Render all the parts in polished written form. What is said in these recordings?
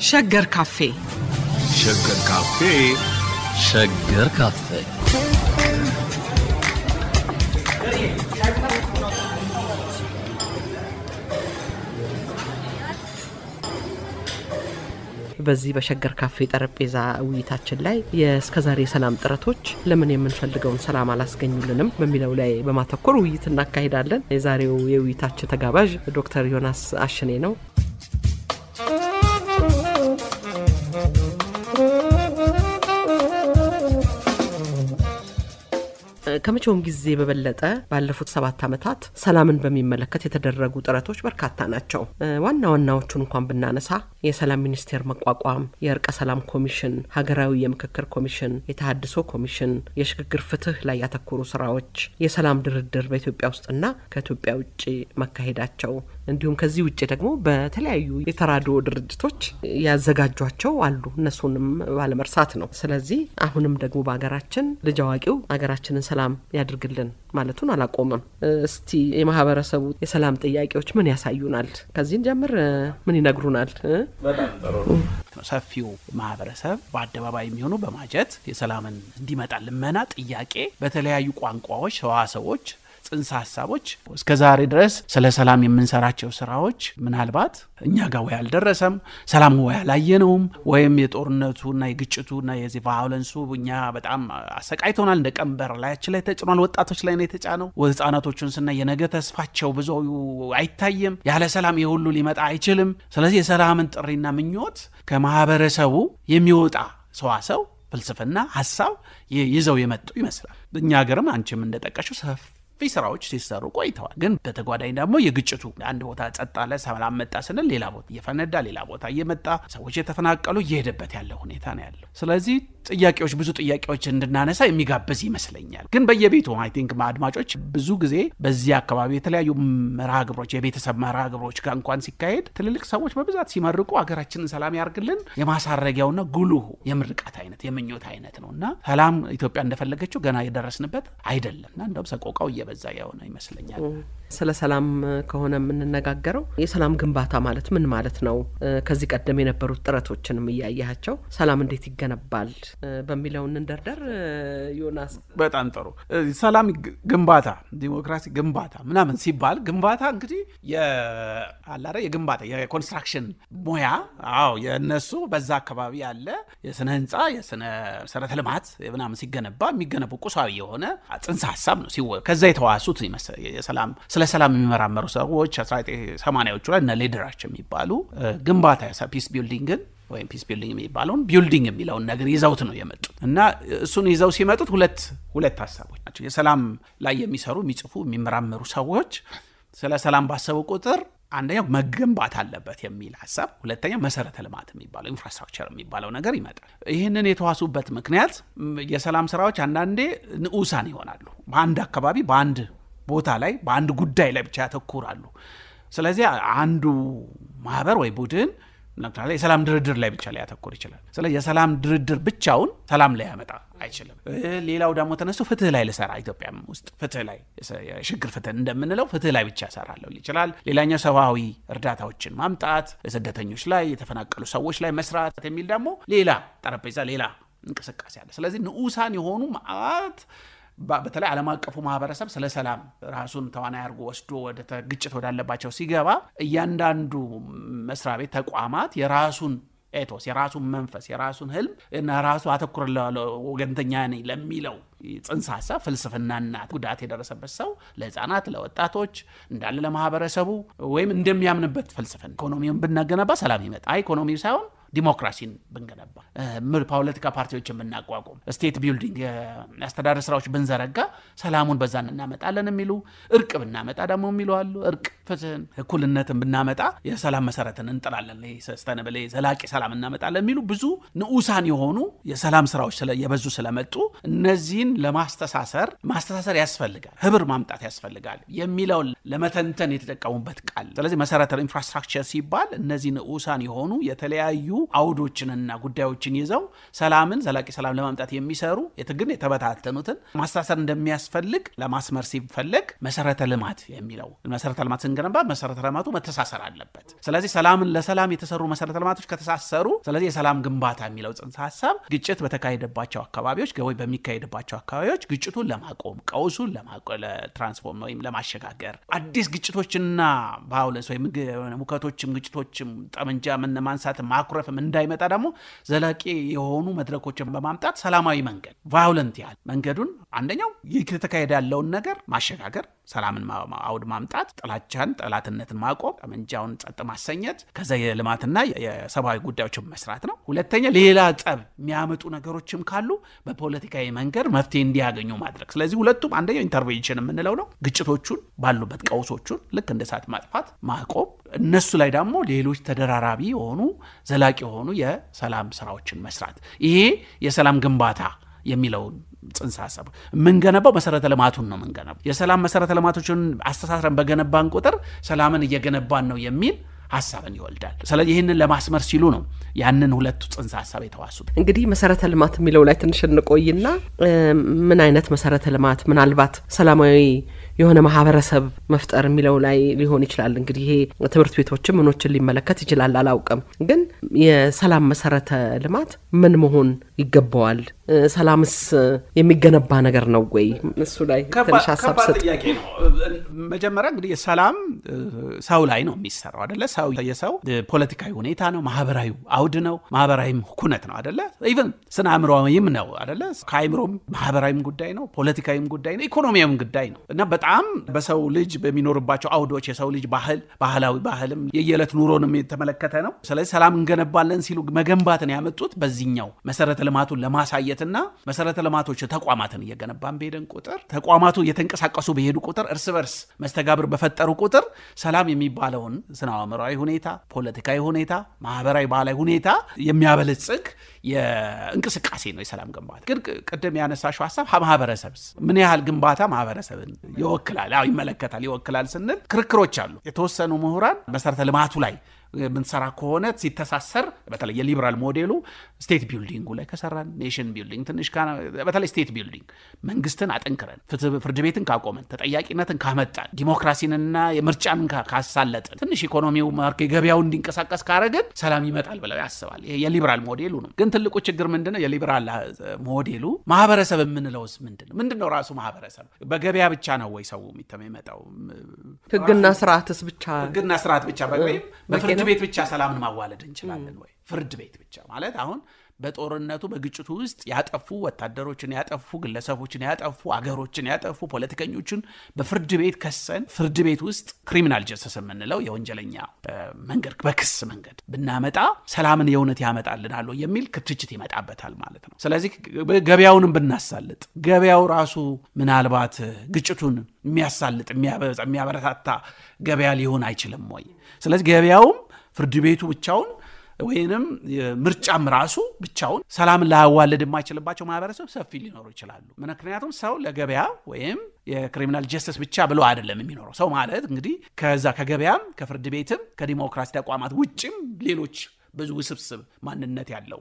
ሸገር ካፌ ሸገር ካፌ ሸገር ካፌ በዚህ በሸገር ካፌ ጠረጴዛ ውይይታችን ላይ የስከዛሬ ሰላም ጥረቶች ለምን የምንፈልገውን ሰላም አላስገኙልንም በሚለው ላይ በማተኮር ውይይት እናካሂዳለን። የዛሬው የውይይታችን ተጋባዥ ዶክተር ዮናስ አሽኔ ነው። ከመቼውም ጊዜ በበለጠ ባለፉት 7 ዓመታት ሰላምን በሚመለከት የተደረጉ ጥረቶች በርካታ ናቸው። ዋና ዋናዎቹን እንኳን ብናነሳ የሰላም ሚኒስቴር መቋቋም፣ የእርቀ ሰላም ኮሚሽን፣ ሀገራዊ የምክክር ኮሚሽን፣ የተሃድሶ ኮሚሽን፣ የሽግግር ፍትህ ላይ ያተኮሩ ስራዎች፣ የሰላም ድርድር በኢትዮጵያ ውስጥና ከኢትዮጵያ ውጪ መካሄዳቸው እንዲሁም ከዚህ ውጪ ደግሞ በተለያዩ የተራድኦ ድርጅቶች ያዘጋጇቸው አሉ። እነሱንም ባለመርሳት ነው። ስለዚህ አሁንም ደግሞ በአገራችን ልጅ አዋቂው አገራችንን ሰላም ያድርግልን ማለቱን አላቆመም። እስቲ የማህበረሰቡ የሰላም ጥያቄዎች ምን ያሳዩናል? ከዚህን ጀምር ምን ይነግሩናል? በጣም ጥሩ ሰፊው ማህበረሰብ በአደባባይ የሚሆኑ በማጀት የሰላምን እንዲመጣ ልመና ጥያቄ በተለያዩ ቋንቋዎች ሰዋሰዎች ጽንሰ ሐሳቦች እስከዛሬ ድረስ ስለ ሰላም የምንሰራቸው ስራዎች ምናልባት እኛ ጋር ወይ አልደረሰም ሰላም ወይ አላየነውም ወይም የጦርነቱና የግጭቱና የዚህ ቫዮለንሱ እኛ በጣም አሰቃይቶናል እንደ ቀንበር ላያችን ላይ ተጭኗል ወጣቶች ላይ ነው የተጫነው ወጣናቶቹን ስና የነገ ተስፋቸው ብዙ አይታየም ያለ ሰላም ይሁሉ ሊመጣ አይችልም ስለዚህ የሰላምን ጥሪና ምኞት ከማህበረሰቡ የሚወጣ ሰዋሰው ፍልስፍና ሐሳብ ይዘው የመጡ ይመስላል እኛ ሀገርም አንቺም እንደጠቀሽው ስራዎች ሲሰሩ ቆይተዋል ግን በተጓዳኝ ደግሞ የግጭቱ አንድ ቦታ ጸጣለ ሰላም መጣ ስንል ሌላ ቦታ እየፈነዳ ሌላ ቦታ እየመጣ ሰዎች የተፈናቀሉ እየሄደበት ያለው ሁኔታ ነው ያለው ስለዚህ ጥያቄዎች ብዙ ጥያቄዎች እንድናነሳ የሚጋብዝ ይመስለኛል ግን በየቤቱ አይ ቲንክ ማድማጮች ብዙ ጊዜ በዚህ አካባቢ የተለያዩ መራግብሮች የቤተሰብ መራግብሮች ጋር እንኳን ሲካሄድ ትልልቅ ሰዎች በብዛት ሲመርቁ ሀገራችንን ሰላም ያርግልን የማሳረጊያውና ጉሉሁ የምርቃት አይነት የምኞት አይነት ነውና ሰላም ኢትዮጵያ እንደፈለገችው ገና የደረስንበት አይደለምና እንደውም ሰቆቃው እየበዛ ያውና ይመስለኛል ስለ ሰላም ከሆነ የምንነጋገረው የሰላም ግንባታ ማለት ምን ማለት ነው ከዚህ ቀደም የነበሩት ጥረቶችንም ያያያቸው ሰላም እንዴት ይገነባል በሚለው እንደርደር ዮናስ በጣም ጥሩ ሰላም ግንባታ ዲሞክራሲ ግንባታ ምናምን ሲባል ግንባታ እንግዲህ የአላረ የግንባታ የኮንስትራክሽን ሙያ አዎ የነሱ በዛ አካባቢ ያለ የስነ ህንጻ የስነ መሰረተ ልማት ምናምን ሲገነባ የሚገነቡ ቁሳዊ የሆነ ጽንሰ ሐሳብ ነው ከዛ የተዋሱት የሰላም ስለ ሰላም የሚመራመሩ ሰዎች 1980ዎቹ ላይ እና ሌደራቸው የሚባሉ ግንባታ ፒስ ቢልዲንግን ወይም ፒስ ቢልዲንግ የሚባለውን ቢልዲንግ የሚለውን ነገር ይዘውት ነው የመጡት እና እሱን ይዘው ሲመጡት ሁለት ሐሳቦች ናቸው የሰላም ላይ የሚሰሩ የሚጽፉ የሚመራመሩ ሰዎች ስለ ሰላም ባሰቡ ቁጥር አንደኛው መገንባት አለበት የሚል ሐሳብ ሁለተኛው መሰረተ ልማት የሚባለው ኢንፍራስትራክቸር የሚባለው ነገር ይመጣል ይሄንን የተዋሱበት ምክንያት የሰላም ስራዎች አንዳንዴ ንዑሳን ይሆናሉ በአንድ አካባቢ በአንድ ቦታ ላይ በአንድ ጉዳይ ላይ ብቻ ያተኩራሉ ስለዚህ አንዱ ማህበር ወይ ቡድን ለምሳሌ የሰላም ድርድር ላይ ብቻ ላይ ያተኩር ይችላል ስለዚህ የሰላም ድርድር ብቻውን ሰላም ላይ ያመጣ አይችልም ሌላው ደግሞ ተነስቶ ፍትህ ላይ ለሰራ ኢትዮጵያም ውስጥ ፍትህ ላይ የሽግግር ፍትህ እንደምንለው ፍትህ ላይ ብቻ ያሰራል ይችላል ሌላኛው ሰዋዊ እርዳታዎችን ማምጣት ለስደተኞች ላይ የተፈናቀሉ ሰዎች ላይ መስራት የሚል ደግሞ ሌላ ጠረጴዛ ሌላ እንቅስቃሴ አለ ስለዚህ ንዑሳን የሆኑ ማአት በተለይ ዓለም አቀፉ ማህበረሰብ ስለ ሰላም ራሱን ተዋናይ አድርጎ ወስዶ ወደ ግጭት ወዳለባቸው ሲገባ እያንዳንዱ መስሪያ ቤት ተቋማት የራሱን ኤቶስ የራሱን መንፈስ የራሱን ህልም እና ራሱ አተኩር ለወገንተኛ ነኝ ለሚለው ጽንሰ ሐሳብ ፍልስፍናና ጉዳት የደረሰበት ሰው ለህፃናት ለወጣቶች እንዳለ ለማህበረሰቡ ወይም እንደሚያምንበት ፍልስፍና ኢኮኖሚውን ብናገነባ ሰላም ይመጣ ኢኮኖሚው ሳይሆን ዲሞክራሲን ብንገነባ ፖለቲካ ፓርቲዎችን ብናቋቁም ስቴት ቢልዲንግ አስተዳደር ስራዎች ብንዘረጋ ሰላሙን በዛን እናመጣለን የሚሉ እርቅ ብናመጣ ደግሞ የሚሉ አሉ እርቅ ፍትህን እኩልነትን ብናመጣ የሰላም መሰረትን እንጥላለን ሰስተነብለ ዘላቂ ሰላም እናመጣለን የሚሉ ብዙ ንዑሳን የሆኑ የሰላም ስራዎች የበዙ ስለመጡ እነዚህን ማስተሳሰር ያስፈልጋል ህብር ማምጣት ያስፈልጋል የሚለው ለመተንተን የተጠቀሙበት ቃል ስለዚህ መሰረተ ኢንፍራስትራክቸር ሲባል እነዚህ ንዑሳን የሆኑ የተለያዩ አውዶችንና ጉዳዮችን ይዘው ሰላምን ዘላቂ ሰላም ለማምጣት የሚሰሩ የትግል የተበታተኑትን ማስተሳሰር እንደሚያስፈልግ ለማስመር ሲፈልግ መሰረተ ልማት የሚለው መሰረተ ልማት ስንገነባ መሰረተ ልማቱ መተሳሰር አለበት። ስለዚህ ለሰላም የተሰሩ መሰረተ ልማቶች ከተሳሰሩ ስለዚህ የሰላም ግንባታ የሚለው ጽንሰ ሐሳብ ግጭት በተካሄደባቸው አካባቢዎች ወይ በሚካሄድባቸው አካባቢዎች ግጭቱን ለማቆም ቀውሱን ለትራንስፎርም ወይም ለማሸጋገር አዲስ ግጭቶችና ቫዮለንስ ወይም ሙከቶችም ግጭቶችም ጠመንጃ ማንሳት ማኩረፍም እንዳይመጣ ደግሞ ዘላቂ የሆኑ መድረኮችን በማምጣት ሰላማዊ መንገድ ቫዮለንት ያህል መንገዱን አንደኛው እየተካሄደ ያለውን ነገር ማሸጋገር ሰላምን አውድ ማምጣት ጥላቻን ጠላትነትን ማቆም ጠመንጃውን ጸጥ ማሰኘት ከዛ የልማትና የሰብአዊ ጉዳዮችን መስራት ነው። ሁለተኛ ሌላ ጸብ የሚያመጡ ነገሮችም ካሉ በፖለቲካዊ መንገድ መፍትሄ እንዲያገኙ ማድረግ። ስለዚህ ሁለቱም አንደኛው ኢንተርቬንሽን የምንለው ነው። ግጭቶቹን ባሉበት ቀውሶቹን ልክ እንደ እሳት ማጥፋት ማቆም እነሱ ላይ ደግሞ ሌሎች ተደራራቢ የሆኑ ዘላቂ የሆኑ የሰላም ስራዎችን መስራት። ይሄ የሰላም ግንባታ የሚለውን ጽንሰ ሐሳብ የምንገነባው መሰረተ ልማቱን ነው የምንገነባው። የሰላም መሰረተ ልማቶችን አስተሳስረን በገነባን ቁጥር ሰላምን እየገነባን ነው የሚል ሐሳብን ይወልዳል። ስለዚህ ይህንን ለማስመር ሲሉ ነው ያንን ሁለቱ ጽንሰ ሐሳብ የተዋሱት። እንግዲህ መሰረተ ልማት የሚለው ላይ ትንሽ እንቆይና ምን አይነት መሰረተ ልማት ምናልባት ሰላማዊ የሆነ ማህበረሰብ መፍጠር የሚለው ላይ ሊሆን ይችላል። እንግዲህ ይሄ ትምህርት ቤቶችም ምኖችን ሊመለከት ይችላል አላውቅም። ግን የሰላም መሰረተ ልማት ምን መሆን ይገባዋል? ሰላምስ የሚገነባ ነገር ነው ወይ? እሱ ላይ ትንሽ ሐሳብ ሰጥ። ጥያቄ ነው። መጀመሪያ እንግዲህ ሰላም ሰው ላይ ነው የሚሰራው አይደለ? ሰው የሰው ፖለቲካዊ ሁኔታ ነው፣ ማህበራዊ አውድ ነው፣ ማህበራዊም ሁነት ነው አይደለ? ኢቭን ስነ አእምሮዊም ነው አይደለ? ከአእምሮም ማህበራዊም ጉዳይ ነው፣ ፖለቲካዊም ጉዳይ ነው፣ ኢኮኖሚያዊም ጉዳይ ነው እና በጣም በሰው ልጅ በሚኖርባቸው አውዶች የሰው ልጅ ባህላዊ ባህልም የየዕለት ኑሮንም የተመለከተ ነው። ስለዚህ ሰላም እንገነባለን ሲሉ መገንባትን ያመጡት በዚህኛው መሰረተ ልማቱን ለማሳየትና መሰረተ ልማቶች ተቋማትን እየገነባን በሄደን ቁጥር ተቋማቱ እየተንቀሳቀሱ በሄዱ ቁጥር እርስ በርስ መስተጋብር በፈጠሩ ቁጥር ሰላም የሚባለውን ስነ አእምሮአዊ ሁኔታ፣ ፖለቲካዊ ሁኔታ፣ ማህበራዊ ባህላዊ ሁኔታ የሚያበለጽግ የእንቅስቃሴ ነው የሰላም ግንባታ። ግን ቅድም ያነሳሽው ሐሳብ ማህበረሰብስ ምን ያህል ግንባታ ማህበረሰብን ይወክላል ይመለከታል ይወክላል ስንል ክርክሮች አሉ። የተወሰኑ ምሁራን መሰረተ ልማቱ ላይ ምንሰራ ከሆነ ሲተሳሰር በተለይ የሊበራል ሞዴሉ ስቴት ቢልዲንጉ ላይ ከሰራን ኔሽን ቢልዲንግ ትንሽ በተለይ ስቴት ቢልዲንግ መንግስትን አጠንክረን ፍርድ ቤትን ካቆመን ተጠያቂነትን ካመጣን ዲሞክራሲንና የምርጫን ካሳለጥን ትንሽ ኢኮኖሚው ማርኬት ገበያው እንዲንቀሳቀስ ካረገን ሰላም ይመጣል ብለው ያስባል። ይሄ የሊበራል ሞዴሉ ነው። ግን ትልቁ ችግር ምንድነው? የሊበራል ሞዴሉ ማህበረሰብ የምንለውስ ምንድነው? ራሱ ማህበረሰብ በገበያ ብቻ ነው ወይ ሰው የሚመጣው? ህግና ስርዓትስ ብቻ ህግና ስርዓት ብቻ በፍርድ ቤት ብቻ ሰላምን ማዋለድ እንችላለን ወይ? ፍርድ ቤት ብቻ ማለት አሁን በጦርነቱ በግጭቱ ውስጥ ያጠፉ ወታደሮችን ያጠፉ ግለሰቦችን ያጠፉ አገሮችን ያጠፉ ፖለቲከኞችን በፍርድ ቤት ከሰን ፍርድ ቤት ውስጥ ክሪሚናል ጀስቲስ የምንለው የወንጀለኛ መንገድ በክስ መንገድ ብናመጣ ሰላምን የእውነት ያመጣልናል የሚል ክትችት ይመጣበታል ማለት ነው። ስለዚህ ገበያውንም ብናሳልጥ ገበያው ራሱ ምናልባት ግጭቱን የሚያሳልጥ የሚያበረታታ ገበያ ሊሆን አይችልም ወይ? ስለዚህ ገበያውም ፍርድ ቤቱ ብቻውን ወይንም ምርጫም ራሱ ብቻውን ሰላምን ላያዋልድ የማይችልባቸው ማህበረሰብ ሰፊ ሊኖሩ ይችላሉ። ምክንያቱም ሰው ለገበያ ወይም የክሪሚናል ጀስቲስ ብቻ ብሎ አይደለም የሚኖረው። ሰው ማለት እንግዲህ ከዛ ከገበያም ከፍርድ ቤትም ከዲሞክራሲ ተቋማት ውጭም ሌሎች ብዙ ውስብስብ ማንነት ያለው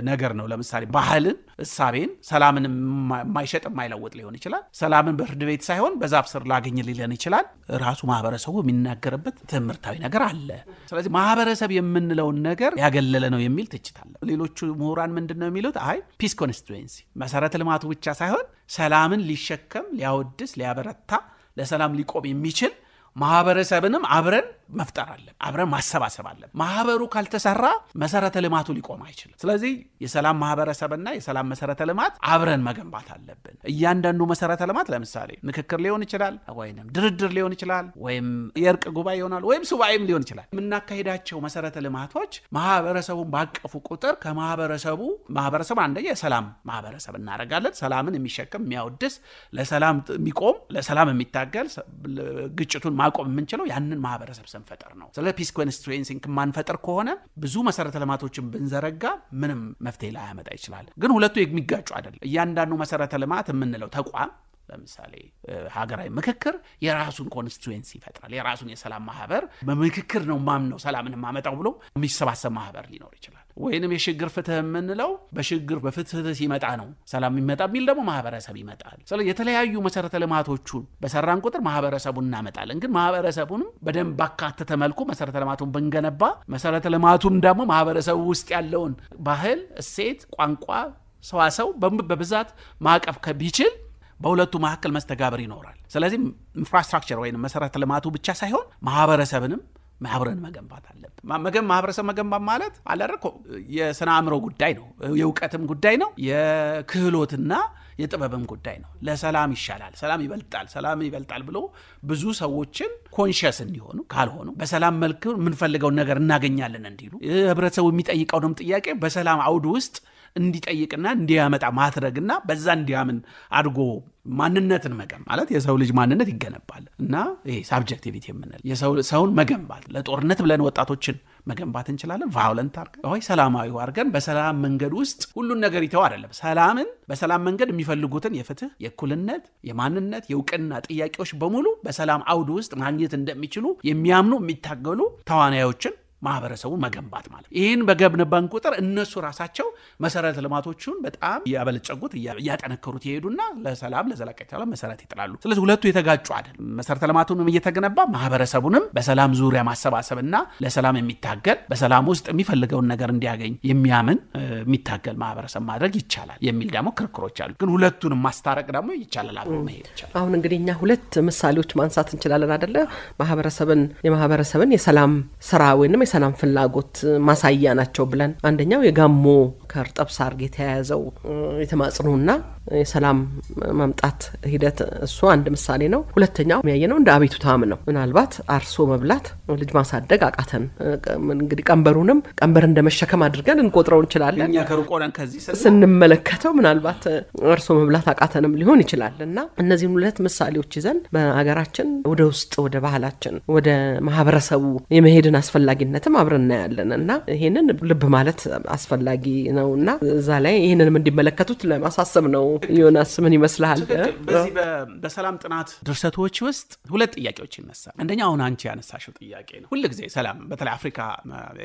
ነገር ነው። ለምሳሌ ባህልን፣ እሳቤን፣ ሰላምን የማይሸጥ የማይለውጥ ሊሆን ይችላል። ሰላምን በፍርድ ቤት ሳይሆን በዛፍ ስር ላገኝ ሊለን ይችላል። ራሱ ማህበረሰቡ የሚናገርበት ትምህርታዊ ነገር አለ። ስለዚህ ማህበረሰብ የምንለውን ነገር ያገለለ ነው የሚል ትችት አለ። ሌሎቹ ምሁራን ምንድነው የሚሉት? አይ ፒስ ኮንስቲትዌንሲ መሰረተ ልማቱ ብቻ ሳይሆን ሰላምን ሊሸከም ሊያወድስ ሊያበረታ ለሰላም ሊቆም የሚችል ማህበረሰብንም አብረን መፍጠር አለ አብረን ማሰባሰብ አለ። ማህበሩ ካልተሰራ መሰረተ ልማቱ ሊቆም አይችልም። ስለዚህ የሰላም ማህበረሰብና የሰላም መሰረተ ልማት አብረን መገንባት አለብን። እያንዳንዱ መሰረተ ልማት ለምሳሌ ምክክር ሊሆን ይችላል ወይም ድርድር ሊሆን ይችላል ወይም የእርቅ ጉባኤ ይሆናል ወይም ሱባኤም ሊሆን ይችላል። የምናካሄዳቸው መሰረተ ልማቶች ማህበረሰቡን ባቀፉ ቁጥር ከማህበረሰቡ አንደኛ የሰላም ማህበረሰብ እናደርጋለን። ሰላምን የሚሸከም የሚያወድስ ለሰላም የሚቆም ለሰላም የሚታገል ግጭቱን ማቆም የምንችለው ያንን ማህበረሰብ ስንፈጠር ነው። ስለዚህ ፒስ ኮንስቲትዌንሲን ማንፈጠር ከሆነ ብዙ መሰረተ ልማቶችን ብንዘረጋ ምንም መፍትሄ ላያመጣ ይችላል። ግን ሁለቱ የሚጋጩ አይደለም። እያንዳንዱ መሰረተ ልማት የምንለው ተቋም ለምሳሌ ሀገራዊ ምክክር የራሱን ኮንስቲትዩንሲ ይፈጥራል። የራሱን የሰላም ማህበር በምክክር ነው ማምነው ሰላምን ማመጣው ብሎ የሚሰባሰብ ማህበር ሊኖር ይችላል። ወይንም የሽግግር ፍትህ የምንለው በሽግግር በፍትህ ሲመጣ ነው ሰላም የሚመጣ የሚል ደግሞ ማህበረሰብ ይመጣል። ስለዚህ የተለያዩ መሰረተ ልማቶቹን በሰራን ቁጥር ማህበረሰቡን እናመጣለን። ግን ማህበረሰቡንም በደንብ ባካተተ መልኩ መሰረተ ልማቱን ብንገነባ መሰረተ ልማቱን ደግሞ ማህበረሰቡ ውስጥ ያለውን ባህል፣ እሴት፣ ቋንቋ፣ ሰዋሰው በብዛት ማቀፍ ከቢችል በሁለቱ መካከል መስተጋብር ይኖራል። ስለዚህ ኢንፍራስትራክቸር ወይንም መሰረተ ልማቱ ብቻ ሳይሆን ማህበረሰብንም ማህበረን መገንባት አለበት። ማህበረሰብ መገንባት ማለት አለረኮ የስነ አእምሮ ጉዳይ ነው፣ የእውቀትም ጉዳይ ነው፣ የክህሎትና የጥበብም ጉዳይ ነው። ለሰላም ይሻላል፣ ሰላም ይበልጣል ብሎ ብዙ ሰዎችን ኮንሺየስ እንዲሆኑ ካልሆኑ በሰላም መልክ የምንፈልገውን ነገር እናገኛለን እንዲሉ ህብረተሰቡ የሚጠይቀውንም ጥያቄ በሰላም አውድ ውስጥ እንዲጠይቅና እንዲያመጣ ማድረግና በዛ እንዲያምን አድርጎ ማንነትን መገንባት ማለት የሰው ልጅ ማንነት ይገነባል እና ይሄ ሳብጀክቲቪቲ የምንል ሰውን መገንባት ለጦርነት ብለን ወጣቶችን መገንባት እንችላለን። ቫዮለንት አድርገን ወይ ሰላማዊ አድርገን በሰላም መንገድ ውስጥ ሁሉን ነገር ይተው አይደለም። ሰላምን በሰላም መንገድ የሚፈልጉትን የፍትህ፣ የእኩልነት፣ የማንነት፣ የእውቅና ጥያቄዎች በሙሉ በሰላም አውድ ውስጥ ማግኘት እንደሚችሉ የሚያምኑ የሚታገሉ ተዋናዮችን ማህበረሰቡ መገንባት ማለት ይሄን በገነባን ቁጥር እነሱ ራሳቸው መሰረተ ልማቶቹን በጣም ያበለጸጉት ያጠነከሩት ይሄዱና ለሰላም ለዘላቂነት ሰላም መሰረት ይጥላሉ። ስለዚህ ሁለቱ የተጋጩ አይደል። መሰረተ ልማቱንም እየተገነባ ማህበረሰቡንም በሰላም ዙሪያ ማሰባሰብና ለሰላም የሚታገል በሰላም ውስጥ የሚፈልገውን ነገር እንዲያገኝ የሚያምን የሚታገል ማህበረሰብ ማድረግ ይቻላል የሚል ደግሞ ክርክሮች አሉ። ግን ሁለቱንም ማስታረቅ ደግሞ ይቻላል፣ አብሮ መሄድ ይቻላል። አሁን እንግዲህ እኛ ሁለት ምሳሌዎች ማንሳት እንችላለን አይደለ? የማህበረሰብን የሰላም ስራ ወይንም የሰላም ፍላጎት ማሳያ ናቸው ብለን አንደኛው የጋሞ ከርጠብ ሳር ጋር የተያያዘው የተማጽኖና የሰላም ማምጣት ሂደት እሱ አንድ ምሳሌ ነው። ሁለተኛው የሚያየነው እንደ አቤቱታም ነው። ምናልባት አርሶ መብላት ልጅ ማሳደግ አቃተን እንግዲህ ቀንበር እንደመሸከም አድርገን እንቆጥረው እንችላለን። እኛ ከሩቆናን ከዚህ ስንመለከተው ምናልባት አርሶ መብላት አቃተንም ሊሆን ይችላልና እነዚህን ሁለት ምሳሌዎች ይዘን በአገራችን ወደ ውስጥ ወደ ባህላችን ወደ ማህበረሰቡ የመሄድን አስፈላጊነትም አብረን እናያለንና ይሄንን ልብ ማለት አስፈላጊ ነውና እዛ ላይ ይሄንንም እንዲመለከቱት ለማሳሰብ ነው። ዮናስ ምን ይመስላል? በዚህ በሰላም ጥናት ድርሰቶች ውስጥ ሁለት ጥያቄዎች ይነሳል። አንደኛው አሁን አንቺ ያነሳሽው ጥያቄ ነው። ሁሉ ጊዜ ሰላም በተለይ አፍሪካ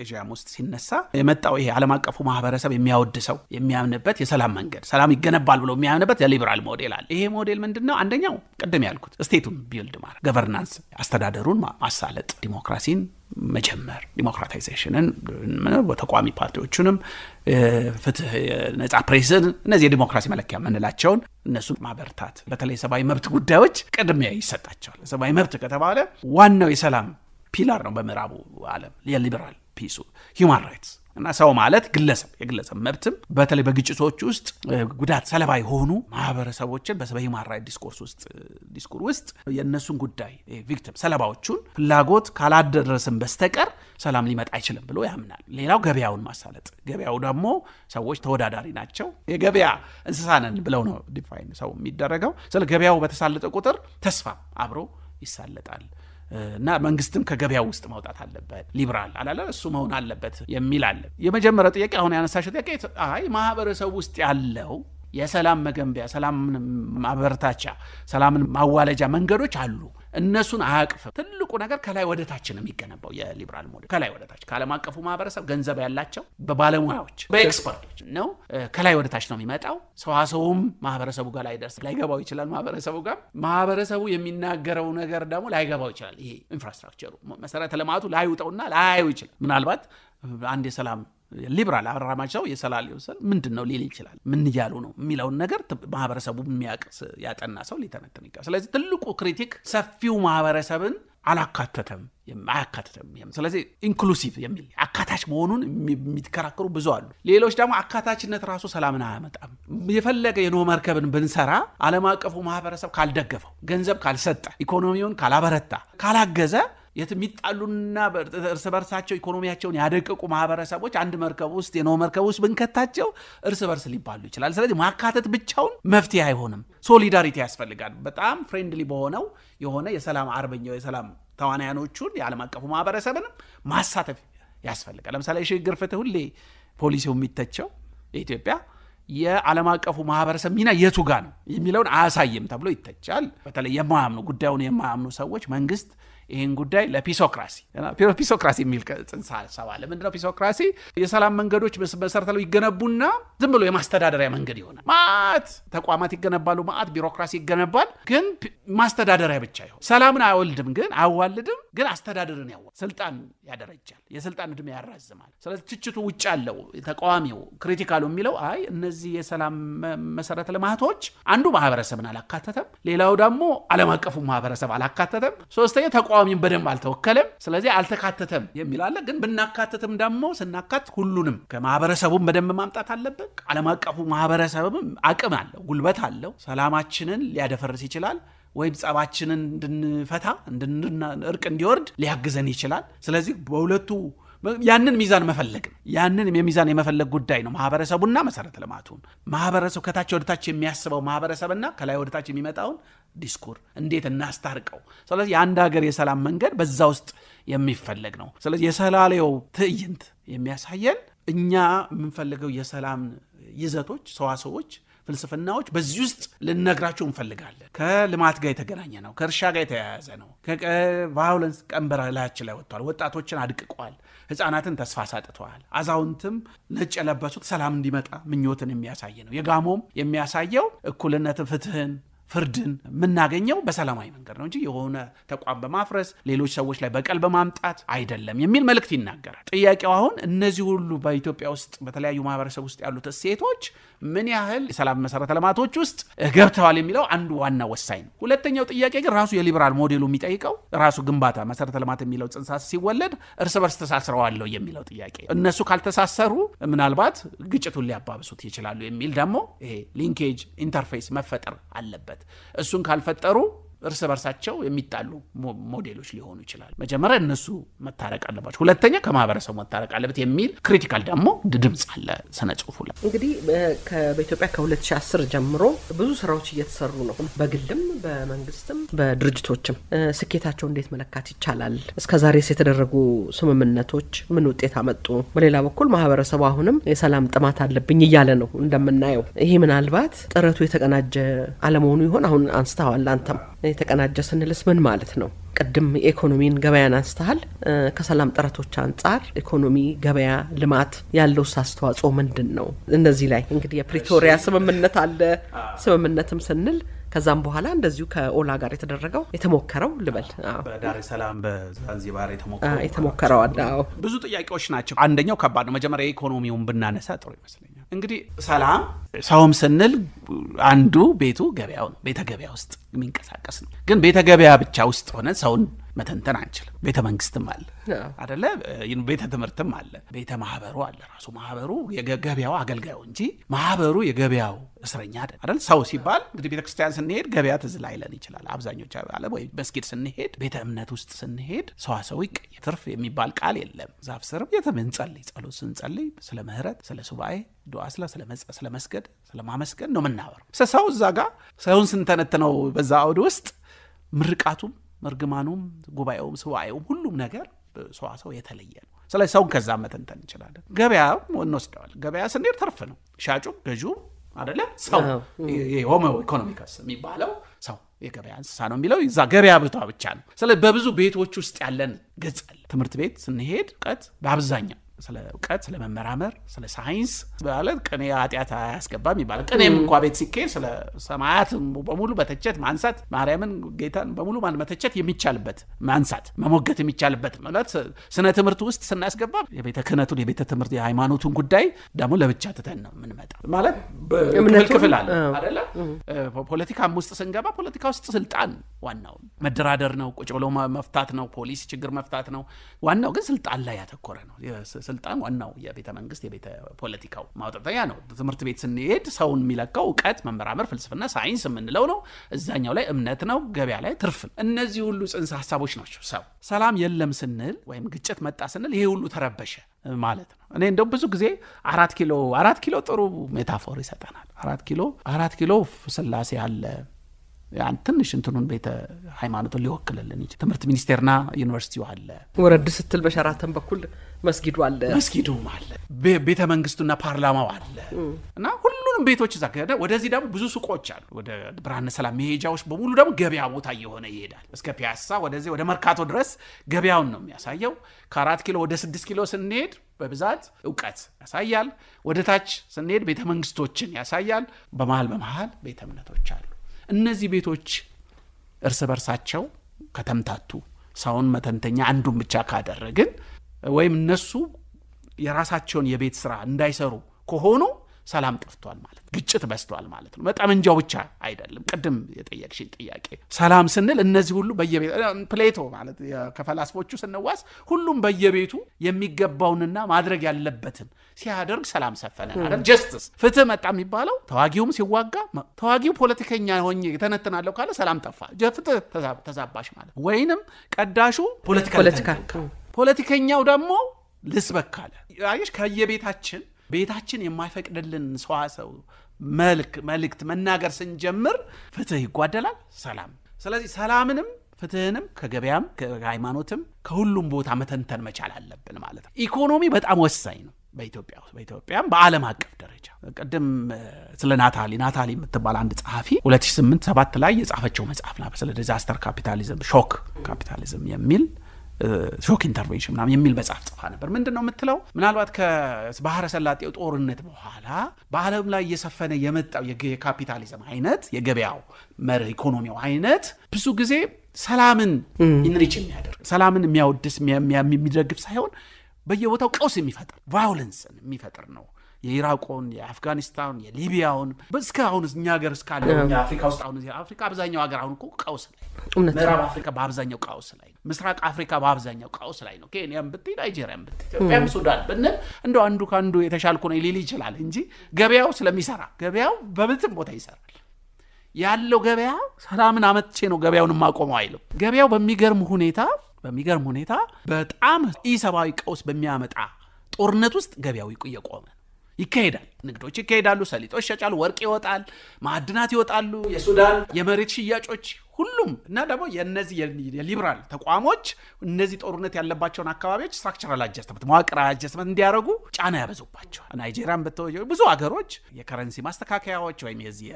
ኤዥያም ውስጥ ሲነሳ የመጣው ይሄ ዓለም አቀፉ ማህበረሰብ የሚያወድሰው የሚያምንበት የሰላም መንገድ ሰላም ይገነባል ብሎ የሚያምንበት የሊበራል ሞዴል አለ። ይሄ ሞዴል ምንድነው? አንደኛው ቅድም ያልኩት ስቴቱን ቢልድ ማድረግ፣ ገቨርናንስ አስተዳደሩን ማሳለጥ፣ ዲሞክራሲን መጀመር፣ ዲሞክራታይዜሽንን በተቋሚ ፓርቲዎችንም ፍትህ፣ ነጻ ፕሬስን እነዚህ የዲሞክራሲ መለኪያ የምንላቸውን እነሱን ማበርታት፣ በተለይ ሰብአዊ መብት ጉዳዮች ቅድሚያ ይሰጣቸዋል። ሰብአዊ መብት ከተባለ ዋናው የሰላም ፒላር ነው በምዕራቡ ዓለም የሊበራል ፒሱ ሂውማን ራይትስ እና ሰው ማለት የግለሰብ መብትም በተለይ በግጭቶች ውስጥ ጉዳት ሰለባ የሆኑ ማህበረሰቦችን በሂውማን ራይት ዲስኩር ውስጥ የነሱን ጉዳይ ቪክቲም ሰለባዎቹን ፍላጎት ካላደረስን በስተቀር ሰላም ሊመጣ አይችልም ብሎ ያምናል። ሌላው ገበያውን ማሳለጥ፣ ገበያው ደግሞ ሰዎች ተወዳዳሪ ናቸው የገበያ እንስሳ ነን ብለው ነው ዲፋይን ሰው የሚደረገው። ስለ ገበያው በተሳለጠ ቁጥር ተስፋ አብሮ ይሳለጣል እና መንግስትም ከገበያው ውስጥ ማውጣት አለበት፣ ሊበራል አላለ እሱ መሆን አለበት የሚል አለ። የመጀመሪያው ጥያቄ አሁን ያነሳሽው ጥያቄ ማህበረሰቡ ውስጥ ያለው የሰላም መገንቢያ፣ ሰላም ማበረታቻ፣ ሰላምን ማዋለጃ መንገዶች አሉ። እነሱን አያቅፍም። ትልቁ ነገር ከላይ ወደ ታች ነው የሚገነባው የሊበራል ሞዴል። ከላይ ወደ ታች ከዓለም አቀፉ ማህበረሰብ ገንዘብ ያላቸው በባለሙያዎች በኤክስፐርቶች ነው ከላይ ወደ ታች ነው የሚመጣው። ሰዋሰውም ማህበረሰቡ ጋር ላይገባው ይችላል። ማህበረሰቡ የሚናገረው ነገር ደግሞ ላይገባው ይችላል። ይሄ ኢንፍራስትራክቸሩ መሰረተ ልማቱ ላይውጠውና ላያዩ ይችላል። ምናልባት አንድ የሰላም ሊበራል አራማጅ ሰው የሰላም ሊወሰን ምንድነው ሊል ይችላል። ምን ይያሉ ነው የሚለውን ነገር ማህበረሰቡ የሚያቅስ ያጠና ሰው ሊተነተን ይችላል። ስለዚህ ትልቁ ክሪቲክ ሰፊው ማህበረሰብን አያካተተም። ስለዚህ ኢንክሉሲቭ የሚል አካታች መሆኑን የሚተከራከሩ ብዙ አሉ። ሌሎች ደግሞ አካታችነት ራሱ ሰላምን አያመጣም። የፈለገ የኖህ መርከብን ብንሰራ ዓለም አቀፉ ማህበረሰብ ካልደገፈው፣ ገንዘብ ካልሰጠ፣ ኢኮኖሚውን ካላበረታ፣ ካላገዘ የሚጣሉና እርስ በርሳቸው ኢኮኖሚያቸውን ያደቀቁ ማህበረሰቦች አንድ መርከብ ውስጥ የኖህ መርከብ ውስጥ ብንከታቸው እርስ በርስ ሊባሉ ይችላል። ስለዚህ ማካተት ብቻውን መፍትሄ አይሆንም። ሶሊዳሪቲ ያስፈልጋል። በጣም ፍሬንድሊ በሆነው የሆነ የሰላም አርበኛው የሰላም ተዋናያኖቹን የዓለም አቀፉ ማህበረሰብን ማሳተፍ ያስፈልጋል። ለምሳሌ የሽግግር ፍትህ ሁሌ ፖሊሲው የሚተቸው የኢትዮጵያ የዓለም አቀፉ ማህበረሰብ ሚና የቱ ጋር ነው የሚለውን አያሳይም ተብሎ ይተቻል። በተለይ ጉዳዩን የማያምኑ ሰዎች መንግስት ይህን ጉዳይ ለፒሶክራሲ የሚል ጽንሰ ሐሳብ አለ። ምንድነው ፒሶክራሲ? የሰላም መንገዶች መሰረተ ልማት ይገነቡና ዝም ብሎ የማስተዳደሪያ መንገድ ይሆናል። ማት ተቋማት ይገነባሉ፣ ማት ቢሮክራሲ ይገነባል፣ ግን ማስተዳደሪያ ብቻ ይሆን። ሰላምን አያዋልድም፣ ግን አስተዳደርን ስልጣን ያደረጃል፣ የስልጣን ዕድሜ ያራዝማል። ስለዚህ ትችቱ ውጭ ያለው ተቃዋሚው ክሪቲካሉ የሚለው አይ እነዚህ የሰላም መሰረተ ልማቶች አንዱ ማህበረሰብን አላካተተም፣ ሌላው ደግሞ ዓለም አቀፉ ማህበረሰብ አላካተተም፣ ሶስተኛ ተቃዋሚን በደንብ አልተወከለም፣ ስለዚህ አልተካተተም የሚል አለ። ግን ብናካተትም ደግሞ ስናካት ሁሉንም ከማህበረሰቡም በደንብ ማምጣት አለበት። ዓለም አቀፉ ማህበረሰብም አቅም አለው፣ ጉልበት አለው። ሰላማችንን ሊያደፈርስ ይችላል ወይም ጸባችንን እንድንፈታ እርቅ እንዲወርድ ሊያግዘን ይችላል። ስለዚህ በሁለቱ ያንን ሚዛን መፈለግ ነው። ያንን የሚዛን የመፈለግ ጉዳይ ነው ማህበረሰቡና መሰረተ ልማቱን። ማህበረሰቡ ከታች ወደ ታች የሚያስበው ማህበረሰብና ከላይ ወደ ታች የሚመጣውን ዲስኩር እንዴት እናስታርቀው። ስለዚህ የአንድ ሀገር የሰላም መንገድ በዛ ውስጥ የሚፈለግ ነው። ስለዚህ የሰላሌው ትዕይንት የሚያሳየን እኛ የምንፈልገው የሰላም ይዘቶች፣ ሰዋሰዎች፣ ፍልስፍናዎች በዚህ ውስጥ ልነግራቸው እንፈልጋለን። ከልማት ጋር የተገናኘ ነው፣ ከእርሻ ጋር የተያያዘ ነው። ከቫዮለንስ ቀንበር ላያችን ላይ ወጥቷል። ወጣቶችን አድቅቋል፣ ህፃናትን ተስፋ ሳጥተዋል። አዛውንትም ነጭ የለበሱት ሰላም እንዲመጣ ምኞትን የሚያሳይ ነው። የጋሞም የሚያሳየው እኩልነትን፣ ፍትህን፣ ፍርድን የምናገኘው በሰላማዊ መንገድ ነው እንጂ የሆነ ተቋም በማፍረስ ሌሎች ሰዎች ላይ በቀል በማምጣት አይደለም የሚል መልእክት ይናገራል። ጥያቄው አሁን እነዚህ ሁሉ በኢትዮጵያ ውስጥ በተለያዩ ማህበረሰብ ውስጥ ያሉት እሴቶች ምን ያህል የሰላም መሰረተ ልማቶች ውስጥ ገብተዋል የሚለው አንዱ ዋና ወሳኝ ነው። ሁለተኛው ጥያቄ ግን ራሱ የሊበራል ሞዴሉ የሚጠይቀው ራሱ ግንባታ መሰረተ ልማት የሚለው ጽንሰ ሐሳብ ሲወለድ እርስ በርስ ተሳስረዋል የሚለው ጥያቄ፣ እነሱ ካልተሳሰሩ ምናልባት ግጭቱን ሊያባብሱት ይችላሉ የሚል ደግሞ ይሄ ሊንኬጅ ኢንተርፌስ መፈጠር አለበት። እሱን ካልፈጠሩ እርስ በርሳቸው የሚጣሉ ሞዴሎች ሊሆኑ ይችላል። መጀመሪያ እነሱ መታረቅ አለባቸው፣ ሁለተኛ ከማህበረሰቡ መታረቅ አለበት የሚል ክሪቲካል ደግሞ ድምጽ አለ ስነ ጽሁፉ ላይ። እንግዲህ በኢትዮጵያ ከ2010 ጀምሮ ብዙ ስራዎች እየተሰሩ ነው፣ በግልም በመንግስትም በድርጅቶችም። ስኬታቸው እንዴት መለካት ይቻላል? እስከዛሬስ የተደረጉ ስምምነቶች ምን ውጤት አመጡ? በሌላ በኩል ማህበረሰቡ አሁንም የሰላም ጥማት አለብኝ እያለ ነው እንደምናየው። ይሄ ምናልባት ጥረቱ የተቀናጀ አለመሆኑ ይሆን? አሁን አንስተዋል አንተም የተቀናጀ ስንልስ ምን ማለት ነው? ቅድም የኢኮኖሚን ገበያን አንስተሃል። ከሰላም ጥረቶች አንጻር ኢኮኖሚ፣ ገበያ፣ ልማት ያለው አስተዋጽኦ ምንድን ነው? እነዚህ ላይ እንግዲህ የፕሪቶሪያ ስምምነት አለ። ስምምነትም ስንል ከዛም በኋላ እንደዚሁ ከኦላ ጋር የተሞከረው ልበል በዳሬ ሰላም በዛንዚባር የተሞከረው አለ። ብዙ ጥያቄዎች ናቸው። አንደኛው ከባድ ነው። መጀመሪያ ኢኮኖሚውን ብናነሳ ጥሩ ይመስለኛል። እንግዲህ ሰላም ሰውም ስንል አንዱ ቤቱ ገበያው ነው። ቤተ ገበያ ውስጥ የሚንቀሳቀስ ነው። ግን ቤተ ገበያ ብቻ ውስጥ ሆነ ሰውን መተንተን አንችልም። ቤተ መንግስትም አለ አይደለ? ቤተ ትምህርትም አለ፣ ቤተ ማህበሩ አለ። ራሱ ማህበሩ የገበያው አገልጋዩ እንጂ ማህበሩ የገበያው እስረኛ አይደል? ሰው ሲባል እንግዲህ ቤተክርስቲያን ስንሄድ ገበያ ትዝ ላይለን ይችላል። አብዛኞቹ አለ ወይ መስጊድ ስንሄድ፣ ቤተ እምነት ውስጥ ስንሄድ ሰዋሰው ትርፍ የሚባል ቃል የለም። ዛፍ ስር የተመንጸልይ ጸሎት ስንጸልይ ስለ ምህረት፣ ስለ ሱባኤ ዱዓ፣ ስለ መስገድ፣ ስለ ማመስገን ነው የምናወራው። ሰው እዛ ጋር ሰውን ስንተነትነው በዛ አውድ ውስጥ ምርቃቱም መርግማኑም ጉባኤውም ሱባኤውም ሁሉም ነገር ሰዋሰው የተለየ ነው። ስለዚህ ሰውን ከዛ መተንተን እንችላለን። ገበያ እንወስደዋለን። ገበያ ስንሄድ ትርፍ ነው፣ ሻጩም ገዢውም አይደለ? ሰው የሆሞ ኢኮኖሚክስ የሚባለው ሰው የገበያ እንስሳ ነው የሚለው እዛ ገበያ ቦታ ብቻ ነው። ስለዚህ በብዙ ቤቶች ውስጥ ያለን ገጽ አለ። ትምህርት ቤት ስንሄድ እውቀት በአብዛኛው ስለ እውቀት፣ ስለ መመራመር፣ ስለ ሳይንስ ማለት ቅኔ ኃጢአት አያስገባም ይባላል። ቅኔም እንኳ ቤት ሲኬድ ስለ ሰማያት በሙሉ በተቸት ማንሳት፣ ማርያምን ጌታን በሙሉ መተቸት የሚቻልበት ማንሳት፣ መሞገት የሚቻልበት ማለት ስነ ትምህርት ውስጥ ስናስገባ የቤተ ክህነቱን የቤተ ትምህርት የሃይማኖቱን ጉዳይ ደግሞ ለብቻ ትተን ነው የምንመጣ ማለት ክፍል አለ አይደለ? ፖለቲካም ውስጥ ስንገባ ፖለቲካ ውስጥ ስልጣን ዋናው መደራደር ነው፣ ቁጭ ብሎ መፍታት ነው፣ ፖሊሲ ችግር መፍታት ነው። ዋናው ግን ስልጣን ላይ ያተኮረ ነው። ስልጣን ዋናው የቤተ መንግስት የቤተ ፖለቲካው ማውጣጣያ ነው። ትምህርት ቤት ስንሄድ ሰውን የሚለካው እውቀት፣ መመራመር፣ ፍልስፍና፣ ሳይንስ የምንለው ነው። እዛኛው ላይ እምነት ነው፣ ገበያ ላይ ትርፍ ነው። እነዚህ ሁሉ ጽንሰ ሐሳቦች ናቸው። ሰላም የለም ስንል ወይም ግጭት መጣ ስንል ይሄ ሁሉ ተረበሸ ማለት ነው። እኔ እንደው ብዙ ጊዜ 4 ኪሎ ጥሩ ሜታፎር ይሰጠናል። 4 ኪሎ ስላሴ አለ። ያን ትንሽ እንትኑን ቤተ ሃይማኖቱን ሊወክልልን ይችላል። ትምህርት ሚኒስቴርና ዩኒቨርሲቲው አለ። ወረድ ስትል በሸራተን በኩል መስጊዱ አለ፣ ቤተ መንግስቱና ፓርላማው አለ። እና ሁሉ ሁሉንም ቤቶች እዛ ከሄደ ወደዚህ ደግሞ ብዙ ሱቆች አሉ። ወደ ብርሃነ ሰላም መሄጃዎች በሙሉ ደግሞ ገበያ ቦታ እየሆነ ይሄዳል። እስከ ፒያሳ ወደዚህ ወደ መርካቶ ድረስ ገበያውን ነው የሚያሳየው። ከ4 ኪሎ ወደ 6 ኪሎ ስንሄድ በብዛት እውቀት ያሳያል። ወደ ታች ስንሄድ ቤተ መንግስቶችን ያሳያል። በመሃል ቤተ እምነቶች አሉ። እነዚህ ቤቶች እርስ በርሳቸው ከተምታቱ ሰውን መተንተኛ አንዱን ብቻ ካደረግን ወይም እነሱ የራሳቸውን የቤት ስራ እንዳይሰሩ ከሆኑ ሰላም ጠፍቷል ማለት ግጭት በስቷል ማለት ነው። በጠመንጃው ብቻ አይደለም። ቅድም የጠየቅሽኝ ጥያቄ ሰላም ስንል እነዚህ ሁሉ በየቤቱ ፕሌቶ ማለት ከፈላስፎቹ ስንዋስ ሁሉም በየቤቱ የሚገባውንና ማድረግ ያለበትን ሲያደርግ ሰላም ሰፈነ አይደል? ጀስቲስ ፍትህ መጣ የሚባለው ተዋጊውም ሲዋጋ ተዋጊው ፖለቲከኛ ሆኜ የተነተናለው ካለ ሰላም ጠፋ፣ ፍትህ ተዛባሽ ማለት ወይንም ቀዳሹ ፖለቲከኛው ደግሞ ልስበክ አለ። አየሽ ቤታችን የማይፈቅድልን ሰዋሰው መልእክት መናገር ስንጀምር ፍትህ ይጓደላል፣ ሰላም። ስለዚህ ሰላምንም ፍትህንም ከገበያም ከሃይማኖትም ከሁሉም ቦታ መተንተን መቻል አለብን ማለት ነው። ኢኮኖሚ በጣም ወሳኝ ነው በኢትዮጵያም በዓለም አቀፍ ደረጃ። ቅድም ስለ ናታሊ የምትባል አንድ ጸሐፊ 2008-7 ላይ የጻፈችው መጽሐፍ ነበር ስለ ዲዛስተር ካፒታሊዝም፣ ሾክ ካፒታሊዝም የሚል ሾክ ኢንተርቬንሽን ምናምን የሚል መጽሐፍ ጽፋ ነበር። ምንድነው የምትለው? ምናልባት ከባህረ ሰላጤው ጦርነት በኋላ በዓለም ላይ እየሰፈነ የመጣው የካፒታሊዝም አይነት የገበያው መርህ ኢኮኖሚው አይነት ብዙ ጊዜ ሰላምን ኢንሪች የሚያደርግ ሰላምን የሚያወድስ የሚደግፍ ሳይሆን በየቦታው ቀውስ የሚፈጥር ቫዮለንስን የሚፈጥር ነው። የኢራቁን፣ የአፍጋኒስታን፣ የሊቢያውን እስካሁን እኛ ሀገር እስካለ አፍሪካ ውስጥ አሁን አፍሪካ አብዛኛው ሀገር አሁን እኮ ቀውስ ላይ፣ ምዕራብ አፍሪካ በአብዛኛው ቀውስ ላይ፣ ምስራቅ አፍሪካ በአብዛኛው ቀውስ ላይ ነው። ኬንያም ብትይ ናይጄሪያም ብትይ ኢትዮጵያም ሱዳን ብንል እንደው አንዱ ካንዱ የተሻልኩ ነው ሊል ይችላል እንጂ ገበያው ስለሚሰራ ገበያው በብትም ቦታ ይሰራል። ያለው ገበያ ሰላምን አመጥቼ ነው ገበያውን ማቆመው አይልም። ገበያው በሚገርም ሁኔታ በጣም ኢሰባዊ ቀውስ በሚያመጣ ጦርነት ውስጥ ገበያው እየቆመ ይካሄዳል። ንግዶች ይካሄዳሉ፣ ሰሊጦች ይሸጫሉ፣ ወርቅ ይወጣል፣ ማዕድናት ይወጣሉ፣ የሱዳን የመሬት ሽያጮች ሁሉም እና ደግሞ የነዚህ የሊበራል ተቋሞች እነዚህ ጦርነት ያለባቸውን አካባቢዎች ስትራክቸራል አጀስትመንት መዋቅራዊ አጀስትመንት እንዲያደርጉ ጫና ያበዙባቸው። ናይጄሪያም በተወጀው ብዙ ሀገሮች የከረንሲ ማስተካከያዎች ወይም የዚህ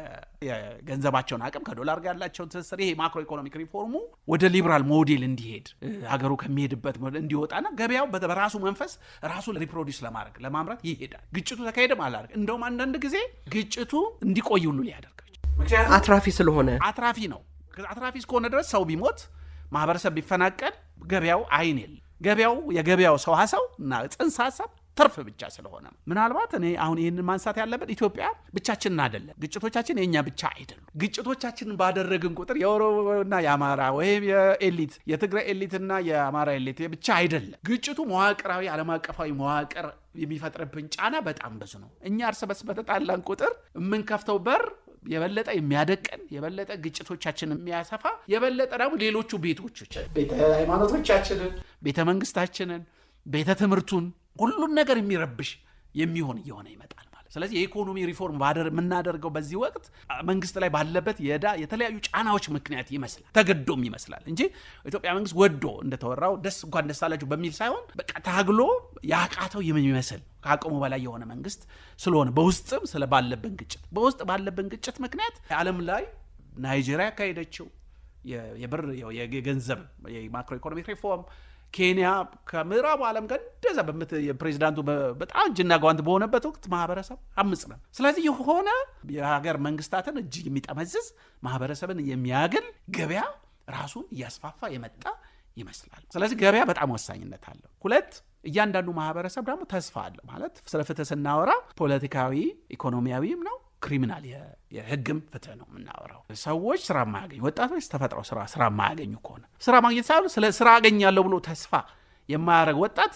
የገንዘባቸውን አቅም ከዶላር ጋር ያላቸውን ትስስር ይሄ ማክሮ ኢኮኖሚክ ሪፎርሙ ወደ ሊበራል ሞዴል እንዲሄድ ሀገሩ ከሚሄድበት እንዲወጣና ገበያው በራሱ መንፈስ ራሱን ሪፕሮዲዩስ ለማምረት ይሄዳል። ግጭቱ ተካሄደ ማለት እንደውም አንዳንድ ጊዜ ግጭቱ እንዲቆይ ሁሉ ሊያደርጋቸው ምክንያቱም አትራፊ ነው። አትራፊ እስከሆነ ድረስ ሰው ቢሞት ማህበረሰብ ቢፈናቀል ገበያው አይን የለም። የገበያው ሰው ሀሳብ እና ጽንሰ ሀሳብ ትርፍ ብቻ ስለሆነ ምናልባት እኔ አሁን ይሄንን ማንሳት ያለበት ኢትዮጵያ ብቻችንን አይደለም። ግጭቶቻችን የኛ ብቻ አይደሉም። ግጭቶቻችንን ባደረግን ቁጥር የኦሮሞና የአማራ ወይም የኤሊት የትግራይ ኤሊትና የአማራ ኤሊት ብቻ አይደለም። ግጭቱ መዋቅራዊ ዓለም አቀፋዊ መዋቅር የሚፈጥርብን ጫና በጣም ብዙ ነው። እኛ እርስ በርስ በተጣላን ቁጥር የምንከፍተው በር የበለጠ የሚያደቀን የበለጠ ግጭቶቻችንን የሚያሰፋ የበለጠ ደግሞ ሌሎቹ ቤተ ሃይማኖቶቻችንን፣ ቤተ መንግስታችንን፣ ቤተ ትምህርቱን ሁሉን ነገር የሚረብሽ እየሆነ ይመጣል ማለት። ስለዚህ የኢኮኖሚ ሪፎርም የምናደርገው በዚህ ወቅት መንግስት ላይ ባለበት የተለያዩ ጫናዎች ምክንያት ይመስላል፣ ተገዶም ይመስላል እንጂ ኢትዮጵያ መንግስት ወዶ እንደተወራው ደስ አላችሁ በሚል ሳይሆን በቃ ታግሎ ያቃተው የሚመስል ከአቅሙ በላይ የሆነ መንግስት ስለሆነ በውስጥም ባለብን ግጭት ምክንያት ዓለም ላይ ናይጄሪያ ካሄደችው የብር የገንዘብ የማክሮ ኢኮኖሚክ ሪፎርም ኬንያ ከምዕራቡ ዓለም ጋር እንደዛ የፕሬዚዳንቱ በጣም እጅና ጓንት በሆነበት ወቅት ማህበረሰብ አምጽ ነው። ስለዚህ የሆነ የሀገር መንግስታትን እጅ የሚጠመዝዝ ማህበረሰብን የሚያገል ገበያ ራሱን እያስፋፋ የመጣ ይመስላል። ስለዚህ ገበያ በጣም ወሳኝነት አለው። ሁለት እያንዳንዱ ማህበረሰብ ደግሞ ተስፋ አለው ማለት ስለ ፍትህ ስናወራ ፖለቲካዊ ኢኮኖሚያዊም ነው ክሪሚናል የህግም ፍትህ ነው የምናወራው። ሰዎች ስራ ማያገኙ ወጣቶች ተፈጥረው ስራ ማያገኙ ከሆነ ስራ ማግኘት ሳይሆን ስለ ስራ አገኛለሁ ብሎ ተስፋ የማያደርግ ወጣት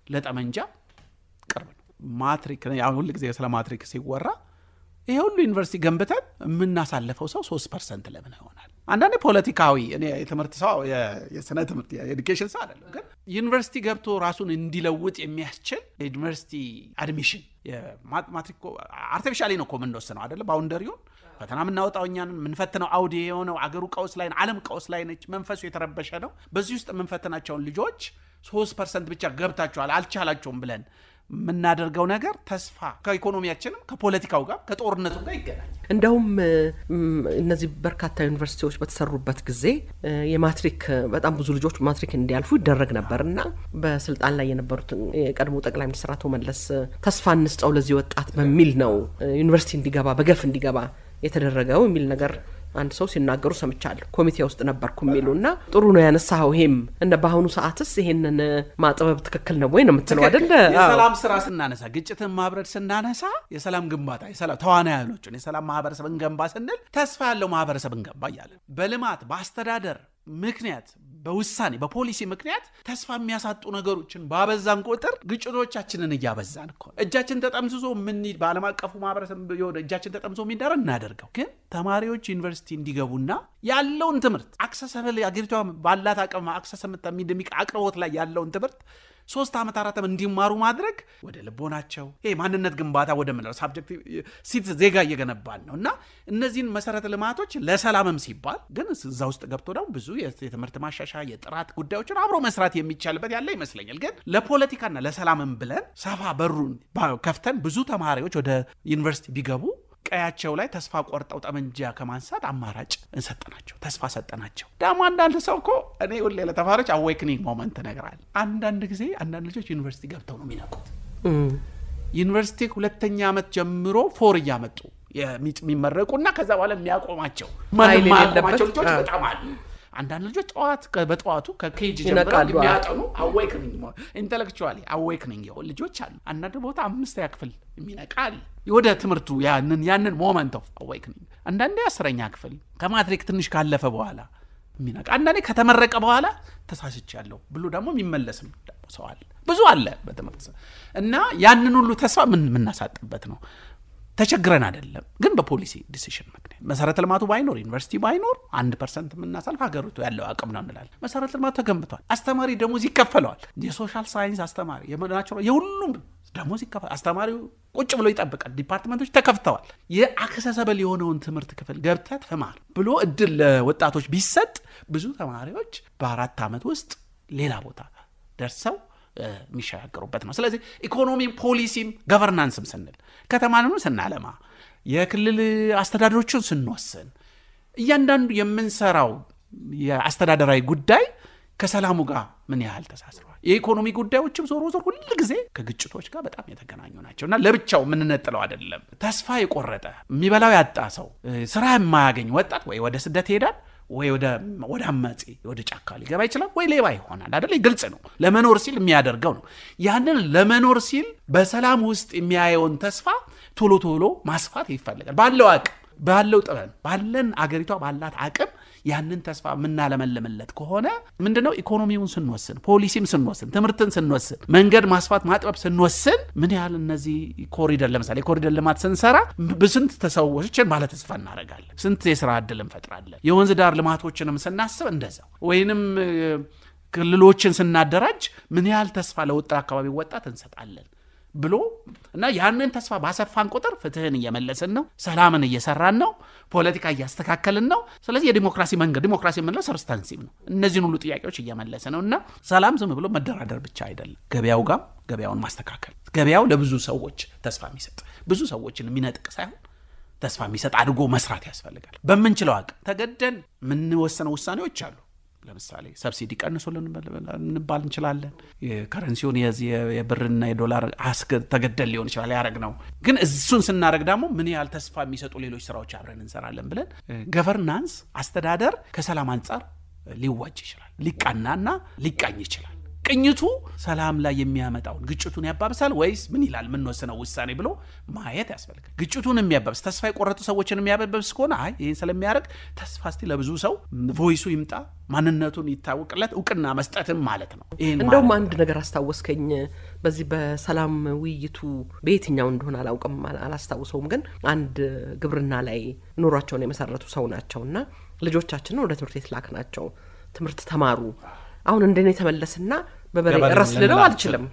ለጠመንጃ ቅርብ ነው። ማትሪክ ያው ሁሉ ጊዜ ስለ ማትሪክ ሲወራ ይሄ ሁሉ ዩኒቨርሲቲ ገንብተን የምናሳልፈው ሰው 3% ለምን ይሆናል? አንዳንዴ ፖለቲካዊ እኔ የትምህርት ሰው የስነ ትምህርት የኤዱኬሽን ሰው አይደለም፣ ግን ዩኒቨርሲቲ ገብቶ ራሱን እንዲለውጥ የሚያስችል ዩኒቨርሲቲ አድሚሽን የማትሪክ አርቲፊሻሊ ነው እኮ የምንወስነው አይደለ? ባውንደሪውን ፈተና የምናወጣው እኛን የምንፈትነው አውዲ የሆነው አገሩ ቀውስ ላይ ዓለም ቀውስ ላይ ነች፣ መንፈሱ የተረበሸ ነው። በዚህ ውስጥ የምንፈትናቸውን ልጆች 3% ብቻ ገብታችኋል አልቻላቸውም ብለን የምናደርገው ነገር ተስፋ ከኢኮኖሚያችንም ከፖለቲካው ጋር ከጦርነቱ ጋር ይገናኛል። እንደውም እነዚህ በርካታ ዩኒቨርሲቲዎች በተሰሩበት ጊዜ የማትሪክ በጣም ብዙ ልጆች ማትሪክ እንዲያልፉ ይደረግ ነበርና በስልጣን ላይ የነበሩት የቀድሞ ጠቅላይ ሚኒስትር አቶ መለስ ተስፋ እንስጠው ለዚህ ወጣት በሚል ነው ዩኒቨርሲቲ እንዲገባ በገፍ እንዲገባ የተደረገው የሚል ነገር አንድ ሰው ሲናገሩ ሰምቻለሁ። ኮሚቴ ውስጥ ነበርኩ የሚሉና ጥሩ ነው ያነሳው። ይሄም እንደ በአሁኑ ሰዓትስ ይሄንን ማጥበብ ትክክል ነው ወይ ነው የምትለው አይደል? የሰላም ስራ ስናነሳ ግጭትን ማብረድ ስናነሳ የሰላም ግንባታ የሰላም ተዋናዮችን የሰላም ማህበረሰብ እንገንባ ስንል ተስፋ ያለው ማህበረሰብ እንገንባ እያለን በልማት በአስተዳደር ምክንያት በውሳኔ በፖሊሲ ምክንያት ተስፋ የሚያሳጡ ነገሮችን ባበዛን ቁጥር ግጭቶቻችንን እያበዛን እኮ እጃችን ተጠምዝዞ ምን በዓለም አቀፉ ማህበረሰብ የሆነ እጃችን ተጠምዝዞ የሚደረግ እናደርገው። ግን ተማሪዎች ዩኒቨርሲቲ እንዲገቡና ያለውን ትምህርት አክሰሰብል አገሪቷ ባላት አቅም አክሰሰምት የሚደሚቅ አቅርቦት ላይ ያለውን ትምህርት 3 ዓመት 4 ዓመት እንዲማሩ ማድረግ ወደ ልቦናቸው ይሄ ማንነት ግንባታ ወደ ምንለው ሳብጀክቲቭ ሲት ዜጋ እየገነባን ነውና እነዚህን መሰረተ ልማቶች ለሰላምም ሲባል ግን እዛ ውስጥ ገብቶ ደግሞ ብዙ የትምህርት ማሻሻያ የጥራት ጉዳዮችን አብሮ መስራት የሚቻልበት ያለ ይመስለኛል። ግን ለፖለቲካና ለሰላምም ብለን ሰፋ በሩን ከፍተን ብዙ ተማሪዎች ወደ ዩኒቨርሲቲ ቢገቡ ቀያቸው ላይ ተስፋ ቆርጠው ጠመንጃ ከማንሳት አማራጭ እንሰጠናቸው ተስፋ ሰጠናቸው። ደግሞ አንዳንድ ሰው እኮ እኔ ሁሌ ለተማሪዎች አዌክኒንግ ሞመንት ነግራል። አንዳንድ ጊዜ አንዳንድ ልጆች ዩኒቨርሲቲ ገብተው ነው የሚነቁት። ዩኒቨርሲቲ 2ኛ ዓመት ጀምሮ 4 እያመጡ የሚመረቁና ከዛ በኋላ የሚያቆማቸው ማቆማቸው ልጆች በጣም አሉ። አንዳንድ ልጆች በጠዋቱ ከኬጂ ጀምሮ የሚያጠኑ አዌክኒንግ ኢንተሌክቹዋሊ አዌክኒንግ የሆኑ ልጆች አሉ። አንዳንድ ቦታ 5ኛ ክፍል የሚነቃል ወደ ትምህርቱ ያንን ሞመንት ኦፍ አዌክኒንግ። አንዳንዴ 10ኛ ክፍል ከማትሪክ ትንሽ ካለፈ በኋላ የሚነቃ፣ አንዳንዴ ከተመረቀ በኋላ ተሳስቻለሁ ብሎ ደግሞ የሚመለስም ሰው አለ። ብዙ አለ በትምህርት እና ያንን ሁሉ ተስፋ ምን እናሳጥበት ነው። ተቸግረን አይደለም ግን በፖሊሲ ዲሲሽን ምክንያት መሰረተ ልማቱ ባይኖር ዩኒቨርሲቲ ባይኖር 1% የምናሳልፍ ሀገሪቱ ያለው አቅም ነው እንላለን። መሰረተ ልማቱ ተገንብቷል። አስተማሪ ደሞዝ ይከፈለዋል። የሶሻል ሳይንስ አስተማሪ የናቹራል የሁሉም ደሞዝ ይከፈላል። አስተማሪው ቁጭ ብሎ ይጠብቃል። ዲፓርትመንቶች ተከፍተዋል። የአክሰሰብል የሆነውን ትምህርት ክፍል ገብተህ ተማር ብሎ እድል ለወጣቶች ቢሰጥ ብዙ ተማሪዎች በ4 ዓመት ውስጥ ሌላ ቦታ ደርሰው የሚሻገሩበት ነው። ስለዚህ ኢኮኖሚም ፖሊሲም ገቨርናንስም ስንል ከተማንም ስናለማ የክልል አስተዳደሮችን ስንወስን እያንዳንዱ የምንሰራው የአስተዳደራዊ ጉዳይ ከሰላሙ ጋር ምን ያህል ተሳስሯል። የኢኮኖሚ ጉዳዮችም ዞሮ ዞሮ ሁሉ ጊዜ ከግጭቶች ጋር በጣም የተገናኙ ናቸውና ለብቻው የምንነጥለው አይደለም። ተስፋ የቆረጠ የሚበላው ያጣ ሰው ስራ የማያገኝ ወጣት ወይ ወደ ስደት ይሄዳል ወይ ወደ አመጺ ወደ ጫካ ሊገባ ይችላል ወይ ሌባ ይሆናል አይደል? ግልጽ ነው። ለመኖር ሲል የሚያደርገው ነው። ያንን ለመኖር ሲል በሰላም ውስጥ የሚያየውን ተስፋ ቶሎ ቶሎ ማስፋት ይፈልጋል። ባለው አቅም ባለው ጥበብ ባለን አገሪቷ ባላት አቅም ያንን ተስፋ ምናለመለመለት ከሆነ ምንድነው ኢኮኖሚውን ስንወስን ፖሊሲም ስንወስን ትምህርትን ስንወስን መንገድ ማስፋት ማጥበብ ስንወስን ምን ያህል እነዚህ ኮሪደር ለምሳሌ ኮሪደር ልማት ስንሰራ በስንት ተሰዎችን ማለት ተስፋ እናደርጋለን። ስንት የሥራ ዕድል እንፈጥራለን። የወንዝ ዳር ልማቶችንም ስናስብ እንደዛው ወይንም ክልሎችን ስናደራጅ ምን ያህል ተስፋ ለወጣ አካባቢ ወጣት እንሰጣለን ብሎ እና ያንን ተስፋ ባሰፋን ቁጥር ፍትህን እየመለስን ነው፣ ሰላምን እየሰራን ነው፣ ፖለቲካ እያስተካከልን ነው። ስለዚህ የዲሞክራሲ መንገድ ዲሞክራሲ የምንለው ሰብስታንሲቭ ነው። እነዚህን ሁሉ ጥያቄዎች እየመለስን ነውና ሰላም ዝም ብሎ መደራደር ብቻ አይደለም። ገበያው ጋር ገበያውን ማስተካከል፣ ገበያው ለብዙ ሰዎች ተስፋ የሚሰጥ ብዙ ሰዎችን የሚነጥቅ ሳይሆን ተስፋ የሚሰጥ አድርጎ መስራት ያስፈልጋል። በምንችለው አቅም ተገደን የምንወሰነው ውሳኔዎች አሉ። ለምሳሌ ሰብሲዲ ቀንሱልን እንባል እንችላለን። የከረንሲውን የብርና የዶላር ተገደል ሊሆን ይችላል ያረግ ነው። ግን እሱን ስናረግ ደግሞ ምን ያህል ተስፋ የሚሰጡ ሌሎች ስራዎች አብረን እንሰራለን ብለን ገቨርናንስ አስተዳደር ከሰላም አንጻር ሊዋጅ ይችላል፣ ሊቃናና ሊቃኝ ይችላል። ቅኝቱ ሰላም ላይ የሚያመጣውን ግጭቱን ያባብሳል ወይስ ምን ይላል ምን ወሰነው ውሳኔ ብሎ ማየት ያስፈልጋል። ግጭቱን የሚያባብስ ተስፋ የቆረጡ ሰዎችን የሚያባብስ ከሆነ አይ ይሄን ስለሚያደርግ ተስፋ እስቲ ለብዙ ሰው ቮይሱ ይምጣ ማንነቱን ይታወቅለት እውቅና መስጠትም ማለት ነው። እንደውም አንድ ነገር አስታወስከኝ። በዚህ በሰላም ውይይቱ በየትኛው እንደሆነ አላስታውሰውም፣ ግን አንድ ግብርና ላይ ኑሯቸውን የመሰረቱ ሰው ናቸውና ልጆቻችንን ወደ ትምህርት ቤት ላክናቸው፣ ትምህርት ተማሩ። አሁን እንደኔ ተመለስና በበሬ ራስ ልለው አልችልም።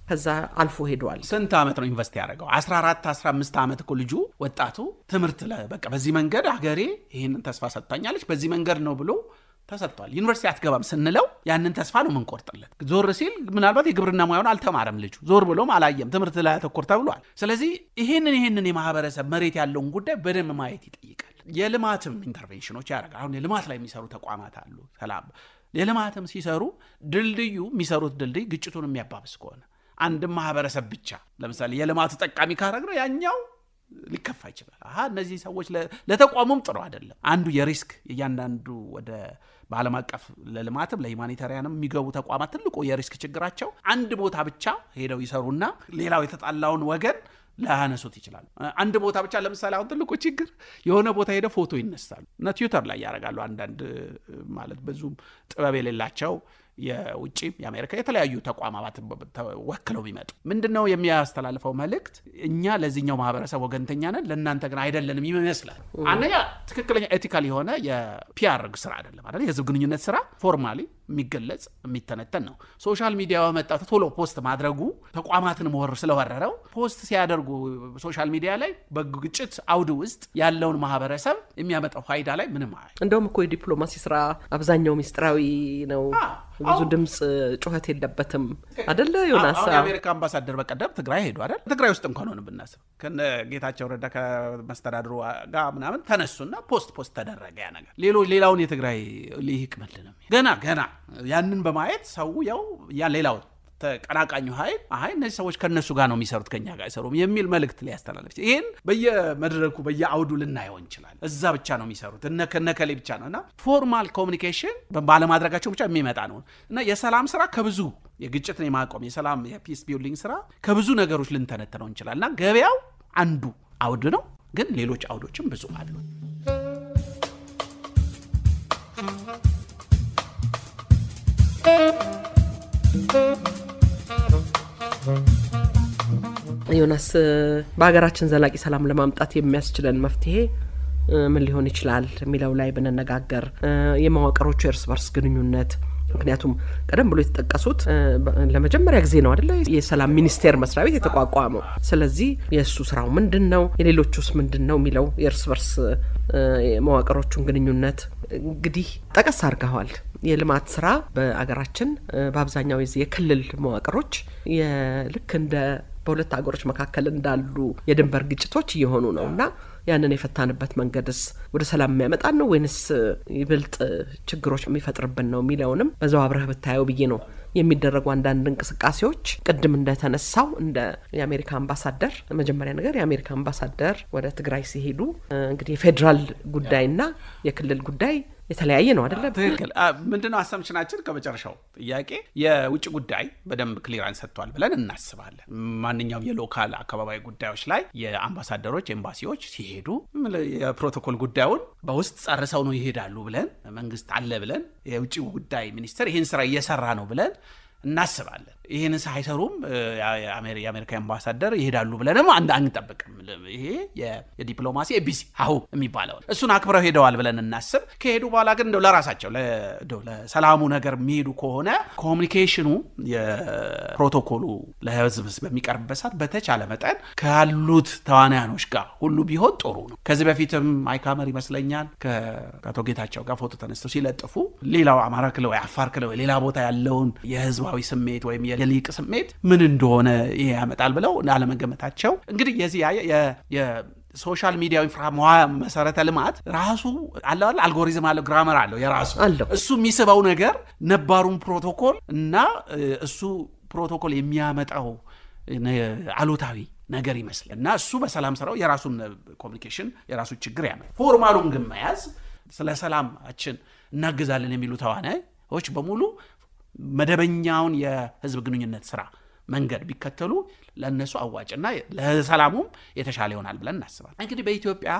ከዛ አልፎ ሄዷል። ስንት ዓመት ነው ኢንቨስት ያደረገው? 14 15 ዓመት እኮ ልጁ ወጣቱ ትምህርት በቃ በዚህ መንገድ ሀገሬ ይሄንን ተስፋ ሰጥታኛለች በዚህ መንገድ ነው ብሎ ተሰጥቷል ዩኒቨርሲቲ አትገባም ስንለው ያንን ተስፋ ነው መንቆርጥለት ዞር ሲል ምናልባት የግብርና ሙያውን አልተማረም ልጁ ዞር ብሎም አላየም ትምህርት ላይ ተኮር ተብሏል ስለዚህ ይሄንን የማህበረሰብ መሬት ያለውን ጉዳይ በደንብ ማየት ይጠይቃል የልማትም ኢንተርቬንሽኖች ያደርጋል አሁን የልማት ላይ የሚሰሩ ተቋማት አሉ ሰላም የልማትም ሲሰሩ ድልድዩ የሚሰሩት ድልድይ ግጭቱን የሚያባብስ ከሆነ አንድ ማህበረሰብ ብቻ ለምሳሌ የልማት ተጠቃሚ ካረግነው ያኛው ሊከፋ ይችላል እነዚህ ሰዎች ለተቋሙም ጥሩ አይደለም አንዱ የሪስክ እያንዳንዱ ወደ በዓለም አቀፍ ለልማትም ለሁማኒታሪያንም የሚገቡ ተቋማት ትልቁ የሪስክ ችግራቸው አንድ ቦታ ብቻ ሄደው ይሰሩና ሌላው የተጣላውን ወገን ላያነሱት ይችላል አንድ ቦታ ብቻ ለምሳሌ አሁን ትልቁ ችግር የሆነ ቦታ ሄደ ፎቶ ይነሳሉ እና ትዊተር ላይ ያደርጋሉ አንዳንድ ማለት ብዙም ጥበብ የሌላቸው የውጪ የአሜሪካ የተለያዩ ተቋማት ወክለው ቢመጡ ምንድነው የሚያስተላልፈው መልእክት እኛ ለዚህኛው ማህበረሰብ ወገንተኛ ነን ለእናንተ ግን አይደለንም ይመስላል አንደኛ ትክክለኛ ኤቲካል የሆነ የፒአር ስራ አይደለም አይደል የህዝብ ግንኙነት ስራ ፎርማሊ የሚገለጽ የሚተነተን ነው ሶሻል ሚዲያው መጣው ቶሎ ፖስት ማድረጉ ተቋማትን ወር ስለወረረው ፖስት ሲያደርጉ ሶሻል ሚዲያ ላይ በግጭት አውድ ውስጥ ያለውን ማህበረሰብ የሚያመጣው ፋይዳ ላይ ምንም እንደውም እኮ የዲፕሎማሲ ስራ አብዛኛው ሚስጥራዊ ነው ብዙ ድምጽ ጩኸት የለበትም አይደለ ዮናስ የአሜሪካ አምባሳደር በቀደም ትግራይ ሄዱ አይደል ትግራይ ውስጥ እንኳን ሆነ ብናስብ ከነ ጌታቸው ረዳ ከመስተዳድሩ ጋር ምናምን ተነሱና ፖስት ተደረገ ያ ነገር ሌላውን የትግራይ ሊሂቅ መልንም ገና ያንን በማየት ሰው ያ ሌላው ተቀናቃኙ ኃይል እነዚህ ሰዎች ከነሱ ጋር ነው የሚሰሩት ከኛ ጋር አይሰሩም የሚል መልእክት ሊያስተላልፍ ይሄን በየመድረኩ በየአውዱ ልናየው እንችላለን እዛ ብቻ ነው የሚሰሩት እነከሌ ብቻ ነውና ፎርማል ኮሙኒኬሽን ባለማድረጋቸው ብቻ የሚመጣ ነው እና የሰላም ስራ ከብዙ የግጭትን የማቆም የሰላም የፒስ ቢልዲንግ ስራ ከብዙ ነገሮች ልንተነተነው እንችላልና ገበያው አንዱ አውድ ነው ግን ሌሎች አውዶችም ብዙ አሉ ዮናስ በአገራችን ዘላቂ ሰላም ለማምጣት የሚያስችለን መፍትሄ ምን ሊሆን ይችላል የሚለው ላይ ብንነጋገር የመዋቅሮቹ እርስ በርስ ግንኙነት ምክንያቱም ቀደም ብሎ የተጠቀሱት ለመጀመሪያ ጊዜ ነው አይደል የሰላም ሚኒስቴር መስሪያ ቤት የተቋቋመው ስለዚህ የሱ ስራው ምንድነው የሌሎቹስ ምንድነው የሚለው የእርስ በርስ መዋቅሮቹን ግንኙነት እንግዲህ ጠቀስ አድርገዋል የልማት ስራ በአገራችን በአብዛኛው የክልል መዋቅሮች ልክ እንደ በሁለት አገሮች መካከል እንዳሉ የድንበር ግጭቶች እየሆኑ ነውና ያንን የፈታንበት መንገድስ ወደ ሰላም የሚያመጣ ነው ወይንስ ይበልጥ ችግሮች የሚፈጥርብን ነው የሚለውንም በዛው አብረህ ብታየው ብዬ ነው የሚደረጉ አንዳንድ እንቅስቃሴዎች ቅድም እንደተነሳው እንደ የአሜሪካ አምባሳደር መጀመሪያ ነገር የአሜሪካ አምባሳደር ወደ ትግራይ ሲሄዱ እንግዲህ የፌደራል ጉዳይና የክልል ጉዳይ የተለያየ ነው አይደለ ትክክል ምንድነው አሰምሽናችን ከመጨረሻው ጥያቄ የውጭ ጉዳይ በደንብ ክሊራንስ ሰጥቷል ብለን እናስባለን ማንኛውም የሎካል አካባቢያዊ ጉዳዮች ላይ የአምባሳደሮች ኤምባሲዎች ሲሄዱ የፕሮቶኮል ጉዳዩን በውስጥ ጸርሰው ነው ይሄዳሉ ብለን መንግስት አለ ብለን የውጭ ጉዳይ ሚኒስትር ይሄን ስራ እየሰራ ነው ብለን እናስባለን ይሄን ሳይሰሩም የአሜሪካ አምባሳደር ይሄዳሉ ብለንም አንጠብቅም ይሄ የዲፕሎማሲ ኤቢሲ አው የሚባለው እሱን አክብረው ሄደዋል ብለን እናስብ ከሄዱ በኋላ ግን እንደው ለራሳቸው ለሰላሙ ነገር የሚሄዱ ከሆነ ኮሙኒኬሽኑ የፕሮቶኮሉ ለህዝብ በሚቀርብበት ሰዓት በተቻለ መጠን ካሉት ተዋናዮች ጋር ሁሉ ቢሆን ጥሩ ነው ከዚህ በፊትም አይካመር ይመስለኛል ከአቶ ጌታቸው ጋር ፎቶ ተነስተው ሲለጥፉ ሌላው አማራ ክልል ወይ አፋር ክልል ወይ ሌላ ቦታ ያለውን የህዝባዊ ስሜት ወይም የሊቅ ስሜት ምን እንደሆነ ይሄ ያመጣል ብለው አለመገመታቸው እንግዲህ የሶሻል ሚዲያ መሰረተ ልማት ራሱ አለ አልጎሪዝም አለ ግራመር አለው የራሱ እሱ የሚስበው ነገር ነባሩን ፕሮቶኮል እና እሱ ፕሮቶኮል የሚያመጣው አሉታዊ ነገር ይመስላል እና እሱ በሰላም ስራው የራሱን ኮሙኒኬሽን የራሱ ችግር ያመጣል ፎርማሉን ግን መያዝ ስለ ሰላማችን እናገዛለን የሚሉ ተዋናዮች በሙሉ መደበኛውን የህዝብ ግንኙነት ስራ መንገድ ቢከተሉ ለነሱ አዋጭና ለሰላሙም የተሻለ ይሆናል ብለን እናስባለን እንግዲህ በኢትዮጵያ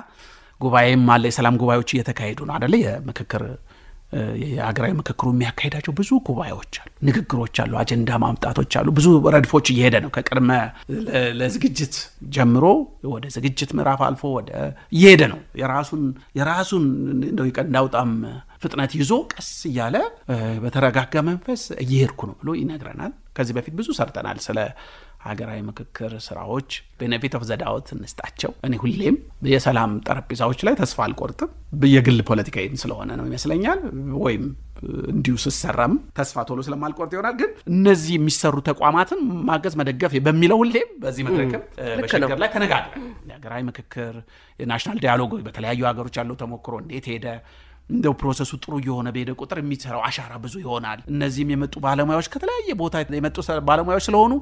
ጉባኤም አለ የሰላም ጉባኤዎች እየተካሄዱ ነው አይደል የምክክር የሀገራዊ ምክክሩ የሚያካሂዳቸው ብዙ ጉባኤዎች አሉ ንግግሮች አሉ አጀንዳ ማምጣቶች አሉ ብዙ ረድፎች እየሄደ ነው ከቅድመ ለዝግጅት ጀምሮ ወደ ዝግጅት ምዕራፍ አልፎ ወደ እየሄደ ነው የራሱን እንደው ይቀንዳውጣም ፍጥነት ይዞ ቀስ እያለ በተረጋጋ መንፈስ እየሄድኩ ነው ብሎ ይነግረናል ከዚህ በፊት ብዙ ሰርተናል ስለ ሀገራዊ ምክክር ስራዎች ቤኔፊት ኦፍ ዘ ዳውት እንስጣቸው። እኔ ሁሌም የሰላም ጠረጴዛዎች ላይ ተስፋ አልቆርጥም። የግል ፖለቲካዬም ስለሆነ ነው ይመስለኛል፣ ወይም እንዲሁ ስሰራም ተስፋ ቶሎ ስለማልቆርጥ ይሆናል። ግን እነዚህ የሚሰሩ ተቋማትን ማገዝ መደገፍ በሚለው ሁሌም በዚህ መድረክም በሸገር ላይ ተነጋግረን የሀገራዊ ምክክር የናሽናል ዳያሎግ በተለያዩ ሀገሮች ያለው ተሞክሮ እንዴት ሄደ፣ እንደው ፕሮሰሱ ጥሩ የሆነ በሄደ ቁጥር የሚሰራው አሻራ ብዙ ይሆናል። እነዚህም የመጡ ባለሙያዎች ከተለያየ ቦታ የመጡ ባለሙያዎች ስለሆኑ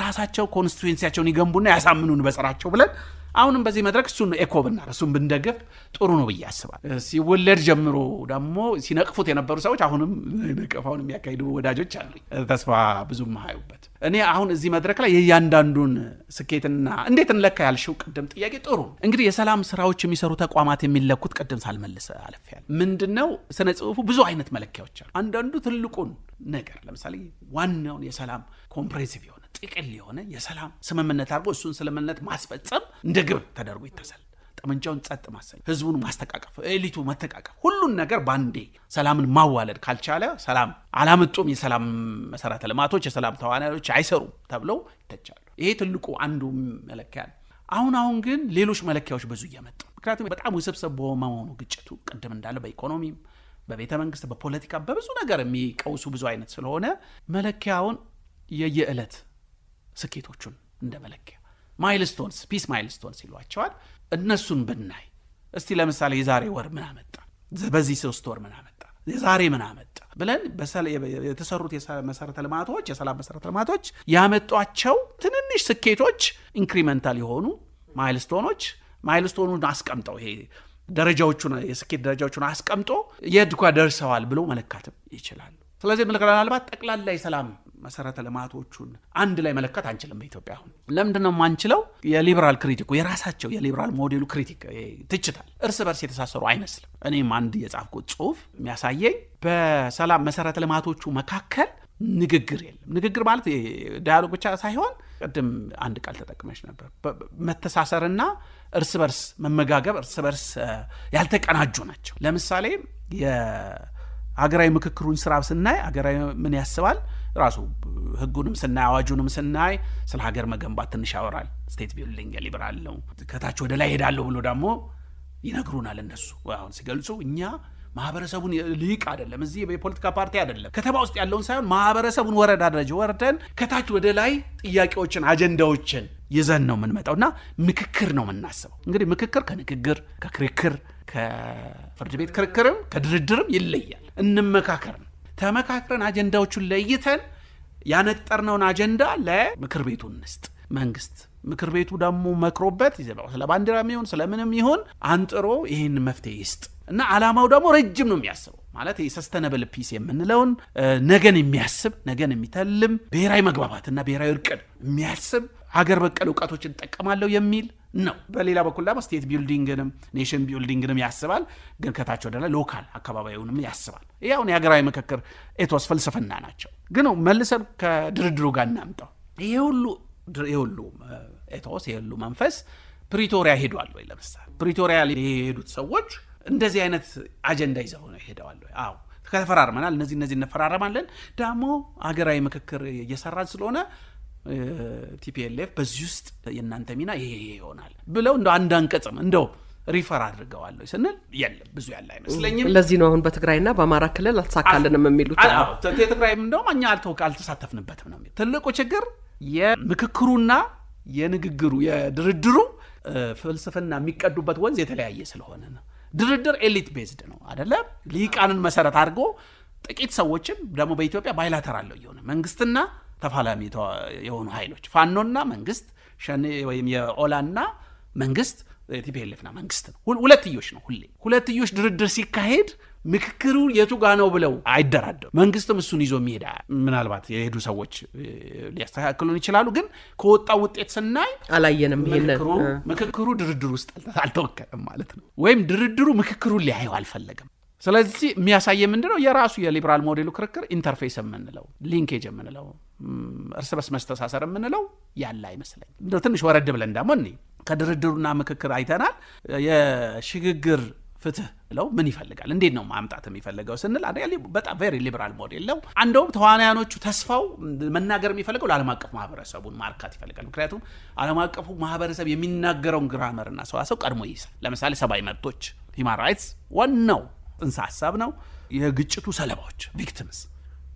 ራሳቸው ኮንስቲትዩንሲያቸውን ይገንቡና ያሳምኑን በስራቸው ብለን አሁንም በዚህ መድረክ እሱን ኤኮብና እሱን ብንደግፍ ጥሩ ነው ብዬ አስባለሁ። ሲወለድ ጀምሮ ደግሞ ሲነቅፉት የነበሩ ሰዎች አሁንም ነቀፋውን የሚያካሂዱ ወዳጆች አሉ። ተስፋ ብዙም አይውበት። እኔ አሁን እዚህ መድረክ ላይ የእያንዳንዱን ስኬትና እንዴት እንለካ ያልሽው ቅድም ጥያቄ ጥሩ እንግዲህ የሰላም ስራዎች የሚሰሩ ተቋማት የሚለኩት ቅድም ሳልመልስ አለፈያል ምንድነው ስነ ጽሁፉ ብዙ አይነት መለኪያዎች አሉ። አንዳንዱ ትልቁን ነገር ለምሳሌ ዋናውን የሰላም ኮምፕሬሄንሲቭ የሆነ ጥቅል የሆነ የሰላም ስምምነት አድርጎ እሱን ስምምነት ማስፈጸም እንደ ግብ ተደርጎ ይታሰል። ጠመንጃውን ጸጥ ማሰኝ፣ ህዝቡን ማስተቃቀፍ፣ ኤሊቱ መተቃቀፍ፣ ሁሉን ነገር ባንዴ ሰላምን ማዋለድ ካልቻለ ሰላም አላመጡም፣ የሰላም መሰረተ ልማቶች የሰላም ተዋናዮች አይሰሩም ተብለው ይተቻሉ። ይሄ ትልቁ አንዱ መለኪያ ነው። አሁን ግን ሌሎች መለኪያዎች ብዙ እየመጡ ምክንያቱም በጣም ውስብስብ በመሆኑ ግጭቱ ቅድም እንዳለ በኢኮኖሚም በቤተ መንግስት በፖለቲካ በብዙ ነገር የሚቀውሱ ብዙ አይነት ስለሆነ መለኪያውን የየዕለት ስኬቶቹን እንደ መለኪያ ማይልስቶንስ ፒስ ማይልስቶንስ ይሏቸዋል እነሱን ብናይ እስቲ ለምሳሌ የዛሬ ወር ምን አመጣ፣ በዚህ 3 ወር ምን አመጣ፣ የዛሬ ምን አመጣ ብለን የተሰሩት የመሰረተ ልማቶች የሰላም መሰረተ ልማቶች ያመጧቸው ትንንሽ ስኬቶች ኢንክሪመንታል የሆኑ ማይልስቶኑን አስቀምጠው ይሄ ደረጃዎቹን የስኬት ደረጃዎቹን አስቀምጦ የድኳ ደርሰዋል ብሎ መለካትም ይችላል። ስለዚህ ምናልባት ጠቅላላ የሰላም መሰረተ ልማቶቹን አንድ ላይ መለካት አንችልም። በኢትዮጵያ አሁን ለምንድነው ማንችለው? የሊበራል ክሪቲኩ የራሳቸው የሊበራል ሞዴሉ ክሪቲክ ትችታል እርስ በርስ የተሳሰሩ አይመስልም። እኔም አንድ የጻፍኩት ጽሁፍ የሚያሳየኝ በሰላም መሰረተ ልማቶቹ መካከል ንግግር የለም። ንግግር ማለት ዳያሎግ ብቻ ሳይሆን ቅድም አንድ ቃል ተጠቅመሽ ነበር፣ መተሳሰርና እርስ በርስ መመጋገብ እርስ በርስ ያልተቀናጁ ናቸው። ለምሳሌ የሀገራዊ ምክክሩን ስራ ስናይ ሀገራዊ ምን ያስባል ራሱ ህጉንም ስናይ አዋጁንም ስናይ ስለ ሀገር መገንባት ትንሽ ያወራል። ስቴት ቢልዲንግ ሊበራል ነው። ከታች ወደ ላይ ሄዳለሁ ብሎ ደግሞ ይነግሩናል። እነሱ አሁን ሲገልጹ እኛ ማህበረሰቡን ልቅ አይደለም እዚህ በፖለቲካ ፓርቲ አይደለም ከተማ ውስጥ ያለውን ሳይሆን ማህበረሰቡን ወረዳ ደረጃ ወርደን ከታች ወደ ላይ ጥያቄዎችን አጀንዳዎችን ይዘን ነው የምንመጣውና ምክክር ነው የምናስበው። እንግዲህ ምክክር ከንግግር ከክርክር ከፍርድ ቤት ክርክርም ከድርድርም ይለያል። እንመካከር ተመካክረን አጀንዳዎቹን ለይተን ያነጠርነውን አጀንዳ ለምክር ቤቱ እንስጥ። መንግስት ምክር ቤቱ ደግሞ መክሮበት ይዘባው ስለ ባንዲራም ይሁን ስለምንም ይሁን አንጥሮ ይሄን መፍትሄ ይስጥ እና አላማው ደግሞ ረጅም ነው የሚያስበው ማለት የሰስተነብል ፒስ የምንለውን ነገን የሚያስብ ነገን የሚተልም ብሔራዊ መግባባትና ብሔራዊ እርቅን የሚያስብ ሀገር በቀል ዕውቀቶችን ተጠቀማለሁ የሚል ነው። በሌላ በኩል ደግሞ ስቴት ቢልዲንግንም ኔሽን ቢልዲንግንም ያስባል፣ ግን ከታች ወደ ላይ ሎካል አካባቢውንም ያስባል። ይሄው የሀገራዊ ምክክር ኤቶስ ፍልስፍና ናቸው። ግን መልሰን ከድርድሩ ጋር እናምጣው። ይሄ ሁሉ ኤቶስ ይሄ ሁሉ መንፈስ ፕሪቶሪያ ሄዷል ወይ? ለምሳሌ ፕሪቶሪያ የሄዱት ሰዎች እንደዚህ አይነት አጀንዳ ይዘው ነው ሄደዋል ወይ? አዎ ከተፈራርመናል፣ እነዚህ እንፈራረማለን፣ ደግሞ ሀገራዊ ምክክር እየሰራን ስለሆነ ቲፒኤልኤፍ በዚህ ውስጥ የእናንተ ሚና ይሄ ይሆናል ብለው እንደ አንድ አንቀጽም እንደው ሪፈር አድርገዋል ስንል የለም ብዙ ያለ አይመስለኝም። ለዚህ ነው አሁን በትግራይና በአማራ ክልል አልተሳካልንም የሚሉት። አዎ ትግራይም እንደውም እኛ አልተሳተፍንበትም ነው የሚሉት። ትልቁ ችግር የምክክሩና የንግግሩ የድርድሩ ፍልስፍና የሚቀዱበት ወንዝ የተለያየ ስለሆነ ነው። ድርድር ኤሊት ቤዝድ ነው አይደለ? ሊቃንን መሰረት አድርጎ ጥቂት ሰዎችን ደግሞ በኢትዮጵያ ባይላተራል የሆነ መንግስትና ተፋላሚ የሆኑ ኃይሎች ፋኖና መንግስት ሸኔ ወይም የኦላና መንግስት ቲፒኤልኤፍና መንግስት ነው። ሁለትዮሽ ነው። ሁለትዮሽ ድርድር ሲካሄድ ምክክሩ የቱ ጋር ነው ብለው አይደራደሩ። መንግስትም እሱን ይዞ የሚሄድ ምናልባት የሄዱ ሰዎች ሊያስተካክሉን ይችላሉ። ግን ከወጣው ውጤት ስናይ አላየንም። ምክክሩ ድርድር ውስጥ አልተወከለም ማለት ነው። ወይም ድርድሩ ምክክሩን ሊያየው አልፈለገም። ስለዚህ የሚያሳየ ምንድነው? የራሱ የሊበራል ሞዴሉ ክርክር ኢንተርፌስ የምንለው ሊንኬጅ የምንለው እርስ በርስ መስተሳሰር የምንለው ያለ አይመስለኝ። እንደው ትንሽ ወረድ ብለን ደግሞ ከድርድሩና ምክክር አይተናል። የሽግግር ፍትህ ብለው ምን ይፈልጋል? እንዴት ነው ማምጣት የሚፈልገው ስንል በጣም ቬሪ ሊበራል ሞዴል ነው። አንደውም ተዋናያኖቹ ተስፋው መናገር የሚፈልገው ለዓለም አቀፍ ማህበረሰቡን ማርካት ይፈልጋል። ምክንያቱም ዓለም አቀፉ ማህበረሰብ የሚናገረውን ግራመርና ሰዋሰው ቀድሞ ይይዛል። ለምሳሌ ሰብአዊ መብቶች ሂውማን ራይትስ ዋናው ጽንሰ ሐሳብ ነው። የግጭቱ ሰለባዎች ቪክቲምስ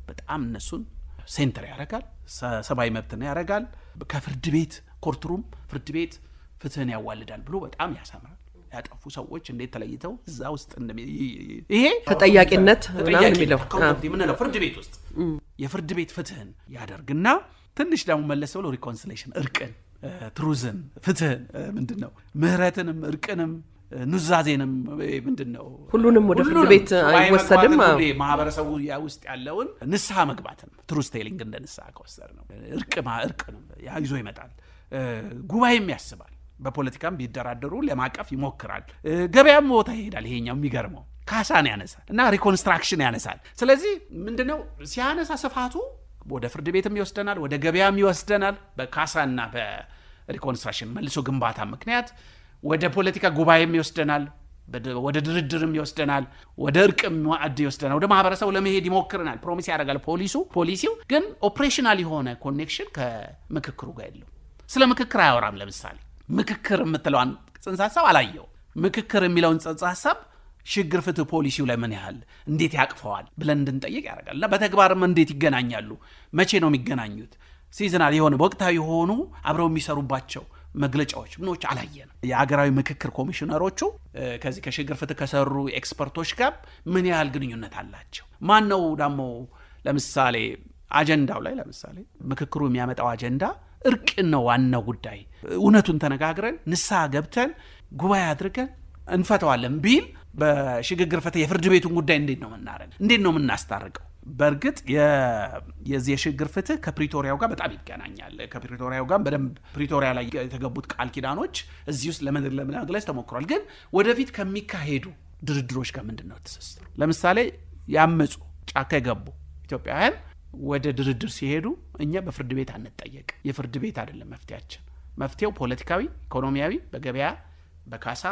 በጣም እነሱን ሴንተር ያደርጋል። ሰብአዊ መብትን ያደርጋል። ከፍርድ ቤት ኮርትሩም ፍርድ ቤት ፍትህን ያዋልዳል ብሎ በጣም ያሰምራል። ያጠፉ ሰዎች እንዴት ተለይተው እዛ ውስጥ ይሄ ተጠያቂነት ምንለው ፍርድ ቤት ውስጥ የፍርድ ቤት ፍትህን ያደርግና ትንሽ ደግሞ መለስ ብሎ ሪኮንሲሌሽን እርቅን፣ ትሩዝን፣ ፍትህን ምንድነው ምህረትንም እርቅንም ኑዛዜንም ምንድነው ሁሉንም ወደ ፍርድ ቤት አይወሰድም። ማህበረሰቡ ውስጥ ያለውን ንስሐ መግባትን ትሩዝ ቴሊንግ እንደ ንስሐ ከወሰድ ነው። እርቅንም ይዞ ይመጣል። ጉባኤም ያስባል። በፖለቲካም ቢደራደሩ ለማቀፍ ይሞክራል። ገበያም ቦታ ይሄዳል። ይሄኛው የሚገርመው ካሳን ያነሳል እና ሪኮንስትራክሽን ያነሳል። ስለዚህ ምንድነው ሲያነሳ ስፋቱ ወደ ፍርድ ቤትም ይወስደናል፣ ወደ ገበያም ይወስደናል። በካሳና በሪኮንስትራክሽን መልሶ ግንባታ ምክንያት ወደ ፖለቲካ ጉባኤም ይወስደናል፣ ወደ ድርድርም ይወስደናል፣ ወደ እርቅም ማዕድ ይወስደናል። ወደ ማህበረሰቡ ለመሄድ ይሞክርናል። ፕሮሚስ ያደርጋል ፖሊሲው ግን ኦፕሬሽናል የሆነ ኮኔክሽን ከምክክሩ ጋር የለው። ስለ ምክክር አያወራም። ለምሳሌ ምክክር የምትለዋን ጽንሰ ሐሳብ አላየው። ምክክር የሚለውን ጽንሰ ሐሳብ ሽግግር ፍትህ ፖሊሲው ላይ ምን ያህል እንዴት ያቅፈዋል ብለን እንድንጠይቅ ያደርጋል። እና በተግባርም እንዴት ይገናኛሉ? መቼ ነው የሚገናኙት? ሲዝናል የሆነ ወቅታዊ የሆኑ አብረው የሚሰሩባቸው መግለጫዎች ምኖች አላየንም። የአገራዊ ምክክር ኮሚሽነሮቹ ከዚህ ከሽግግር ፍትህ ከሰሩ ኤክስፐርቶች ጋር ምን ያህል ግንኙነት አላቸው? ማን ነው ደግሞ ለምሳሌ አጀንዳው ላይ ለምሳሌ ምክክሩ የሚያመጣው አጀንዳ እርቅ ነው ዋናው ጉዳይ። እውነቱን ተነጋግረን ንስሐ ገብተን ጉባኤ አድርገን እንፈተዋለን ቢል በሽግግር ፍትህ የፍርድ ቤቱን ጉዳይ እንዴት ነው የምናረግ? እንዴት ነው የምናስታርቀው? በእርግጥ የዚህ የሽግግር ፍትህ ከፕሪቶሪያው ጋር በጣም ይገናኛል። ከፕሪቶሪያው ጋር በደንብ ፕሪቶሪያ ላይ የተገቡት ቃል ኪዳኖች እዚህ ውስጥ ለመግለጽ ተሞክሯል። ግን ወደፊት ከሚካሄዱ ድርድሮች ጋር ምንድነው ትስስሩ? ለምሳሌ ያመጹ ጫካ የገቡ ኢትዮጵያውያን ወደ ድርድር ሲሄዱ እኛ በፍርድ ቤት አንጠየቅ። የፍርድ ቤት አይደለም መፍትያችን። መፍትያው ፖለቲካዊ፣ ኢኮኖሚያዊ፣ በገበያ፣ በካሳ፣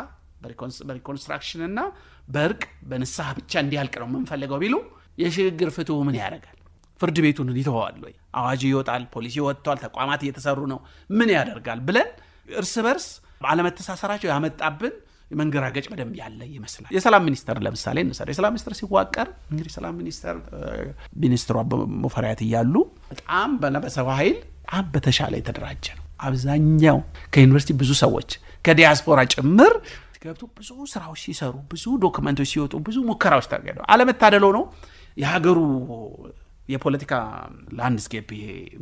በሪኮንስትራክሽን እና በእርቅ በንስሐ ብቻ እንዲያልቅ ነው የምንፈልገው ቢሉ የሽግግር ፍትሁ ምን ያደርጋል? ፍርድ ቤቱን ይተዋል ወይ? አዋጅ ይወጣል፣ ፖሊሲ ወጥቷል፣ ተቋማት እየተሰሩ ነው፣ ምን ያደርጋል ብለን እርስ በርስ አለመተሳሰራቸው ያመጣብን መንገራገጭ በደንብ ያለ ይመስላል። የሰላም ሚኒስተር ለምሳሌ እንሰራ። የሰላም ሚኒስተር ሲዋቀር እንግዲህ ሰላም ሚኒስትሩ ሙፈሪያት እያሉ በጣም በሰው ኃይል በተሻለ የተደራጀ ነው። አብዛኛው ከዩኒቨርሲቲ ብዙ ሰዎች ከዲያስፖራ ጭምር ገብቶ ብዙ ስራዎች ሲሰሩ ብዙ ዶክመንቶች ሲወጡ ብዙ ሙከራዎች ተደርገው አለመታደለው ነው የሀገሩ የፖለቲካ ላንድስኬፕ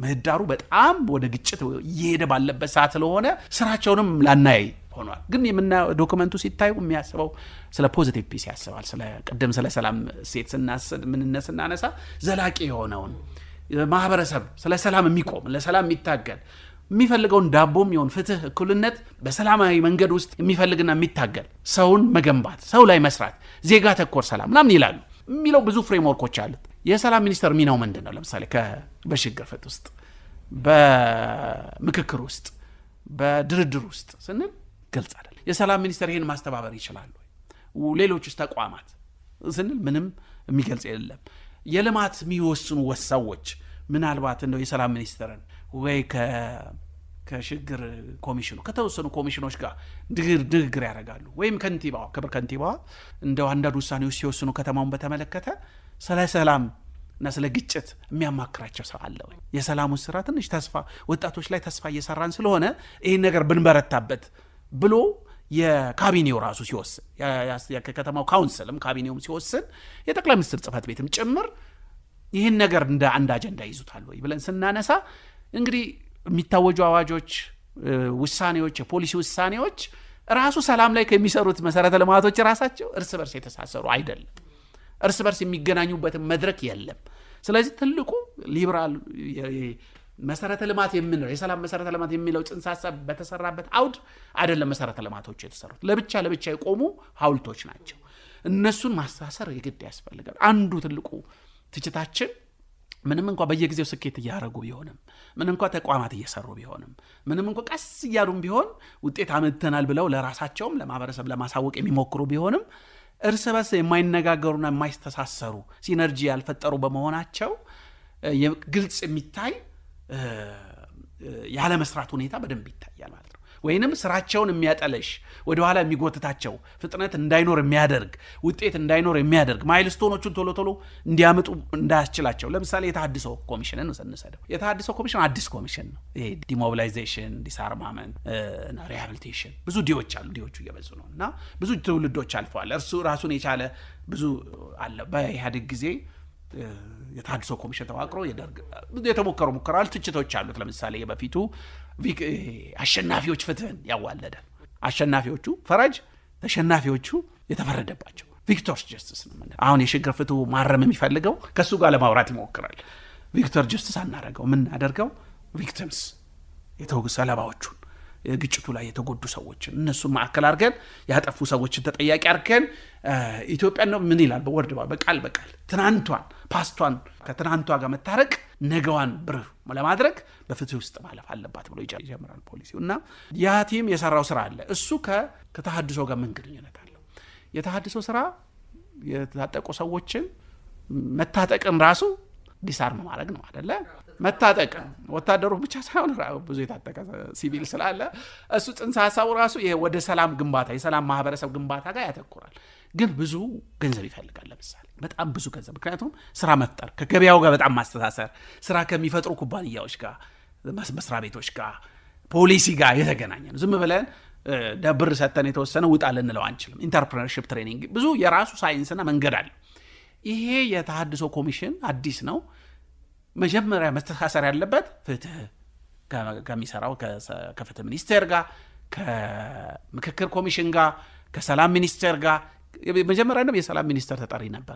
ምህዳሩ በጣም ወደ ግጭት እየሄደ ባለበት ሰዓት ስለሆነ ስራቸውንም ላናይ ሆኗል። ግን የምናየው ዶክመንቱ ሲታዩ የሚያስበው ስለ ፖዚቲቭ ፒስ ያስባል። ስለ ቅድም ስለ ሰላም ሴት ምንነት ስናነሳ ዘላቂ የሆነውን ማህበረሰብ ስለ ሰላም የሚቆም ለሰላም የሚታገል የሚፈልገውን ዳቦም ይሁን ፍትህ፣ እኩልነት በሰላማዊ መንገድ ውስጥ የሚፈልግና የሚታገል ሰውን መገንባት፣ ሰው ላይ መስራት፣ ዜጋ ተኮር ሰላም ምናምን ይላሉ። የሚለው ብዙ ፍሬምወርኮች አሉት። የሰላም ሚኒስተር ሚናው ምንድን ነው? ለምሳሌ በሽግግር ፍትህ ውስጥ፣ በምክክር ውስጥ፣ በድርድር ውስጥ ስንል ግልጽ አይደል። የሰላም ሚኒስተር ይሄን ማስተባበር ይችላል ወይ? ሌሎች ተቋማት ስንል ምንም የሚገልጽ የለም። የልማት የሚወስኑ ሰዎች ምናልባት እንደው የሰላም ሚኒስተርን ወይ ከሽግግር ኮሚሽኑ ከተወሰኑ ኮሚሽኖች ጋር ንግግር ያደርጋሉ ወይም ከንቲባዋ ክብር ከንቲባዋ እንደው አንዳንድ ውሳኔዎች ሲወስኑ ከተማውን በተመለከተ ስለ ሰላም እና ስለ ግጭት የሚያማክራቸው ሰው አለ ወይ? የሰላሙ ስራ ትንሽ ተስፋ ወጣቶች ላይ ተስፋ እየሰራን ስለሆነ ይሄን ነገር ብንበረታበት ብሎ የካቢኔው ራሱ ሲወስን የከተማው ካውንስልም ካቢኔውም ሲወስን የጠቅላይ ሚኒስትር ጽሕፈት ቤትም ጭምር ይህን ነገር እንደ አንድ አጀንዳ ይዙታል ወይ ብለን ስናነሳ እንግዲህ የሚታወጁ አዋጆች፣ ውሳኔዎች፣ የፖሊሲ ውሳኔዎች ራሱ ሰላም ላይ ከሚሰሩት መሰረተ ልማቶች ራሳቸው እርስ በርስ የተሳሰሩ አይደለም። እርስ በርስ የሚገናኙበት መድረክ የለም። ስለዚህ ትልቁ ሊበራል መሰረተ ልማት የምንለው የሰላም መሰረተ ልማት የሚለው ጽንሰ ሐሳብ በተሰራበት አውድ አይደለም። መሰረተ ልማቶች የተሰሩት ለብቻ የቆሙ ሐውልቶች ናቸው። እነሱን ማስተሳሰር የግድ ያስፈልጋል። አንዱ ትልቁ ትችታችን ምንም እንኳን በየጊዜው ስኬት እያደረጉ ቢሆንም ምንም እንኳን ተቋማት እየሰሩ ቢሆንም ምንም እንኳን ቀስ እያሉም ቢሆን ውጤት አመጥተናል ብለው ለራሳቸውም ለማህበረሰብ ለማሳወቅ የሚሞክሩ ቢሆንም እርስ በርስ የማይነጋገሩና የማይስተሳሰሩ ሲነርጂ ያልፈጠሩ በመሆናቸው ግልጽ የሚታይ ያለ መስራት ሁኔታ በደንብ ይታያል ማለት ነው። ወይንም ስራቸውን የሚያጠለሽ ወደ ኋላ የሚጎትታቸው ፍጥነት እንዳይኖር የሚያደርግ ውጤት እንዳይኖር የሚያደርግ ማይልስቶኖቹን ቶሎ እንዲያመጡ እንዳያስችላቸው ለምሳሌ የተሐድሶ ኮሚሽንን እንሰደው። የተሐድሶ ኮሚሽን አዲስ ኮሚሽን ነው። ይሄ ዲሞቢላይዜሽን፣ ዲስአርማመንት እና ሪሃቢሊቴሽን ብዙ ዲዎች አሉ። ዲዎቹ እየበዙ ነው እና ብዙ ትውልዶች አልፈዋል። እርሱ ራሱን የቻለ ብዙ አለ። በኢህአዴግ ጊዜ የተሐድሶ ኮሚሽን ተዋቅሮ የተሞከሩ ሙከራዎች ትችቶች አሉት። ለምሳሌ በፊቱ አሸናፊዎች ፍትህን ያዋለደ አሸናፊዎቹ ፈራጅ ተሸናፊዎቹ የተፈረደባቸው ቪክተርስ ጀስቲስ ነው ማለት። አሁን የሽግግር ፍትሁ ማረም የሚፈልገው ከሱ ጋር ለማውራት ይሞክራል። ቪክተር ጀስቲስ አናረገው ምን አደርገው ቪክቲምስ የተወጉ ሰለባዎቹን ግጭቱ ላይ የተጎዱ ሰዎችን እነሱ ማዕከል አድርገን ያጠፉ ሰዎችን ተጠያቂ አድርገን ኢትዮጵያ ነው ምን ይላል በወርድ በቃል ትናንቷን ፓስቷን ከትናንቷ ጋር መታረቅ ነገዋን ብሩህ ለማድረግ በፍትህ ውስጥ ማለፍ አለባት ብሎ ይጀምራል ፖሊሲው። እና ያ ቲም የሰራው ስራ አለ። እሱ ከተሐድሶ ጋር ምን ግንኙነት አለው? የተሐድሶ ስራ የታጠቁ ሰዎችን መታጠቅን ራሱ ዲስአርም ማድረግ ነው አይደለ? መታጠቅ ወታደሩ ብቻ ሳይሆን ብዙ የታጠቀ ሲቪል ስላለ እሱ ጽንሰ ሐሳቡ ራሱ ወደ ሰላም ግንባታ የሰላም ማህበረሰብ ግንባታ ጋር ያተኩራል። ግን ብዙ ገንዘብ ይፈልጋል። ለምሳሌ በጣም ብዙ ገንዘብ፣ ምክንያቱም ስራ መፍጠር ከገበያው ጋር በጣም ማስተሳሰር፣ ስራ ከሚፈጥሩ ኩባንያዎች ጋር፣ መስሪያ ቤቶች ጋር፣ ፖሊሲ ጋር የተገናኘ ነው። ዝም ብለን ደብር ሰተን የተወሰነ ውጣ ልንለው አንችልም። ኢንተርፕረነርሺፕ ትሬኒንግ ብዙ የራሱ ሳይንስና መንገድ አለ። ይሄ የተሐድሶ ኮሚሽን አዲስ ነው። መጀመሪያ መስተሳሰር ያለበት ፍትህ ከሚሰራው ከፍትህ ሚኒስቴር ጋር፣ ከምክክር ኮሚሽን ጋር፣ ከሰላም ሚኒስቴር ጋር። መጀመሪያ ነው የሰላም ሚኒስቴር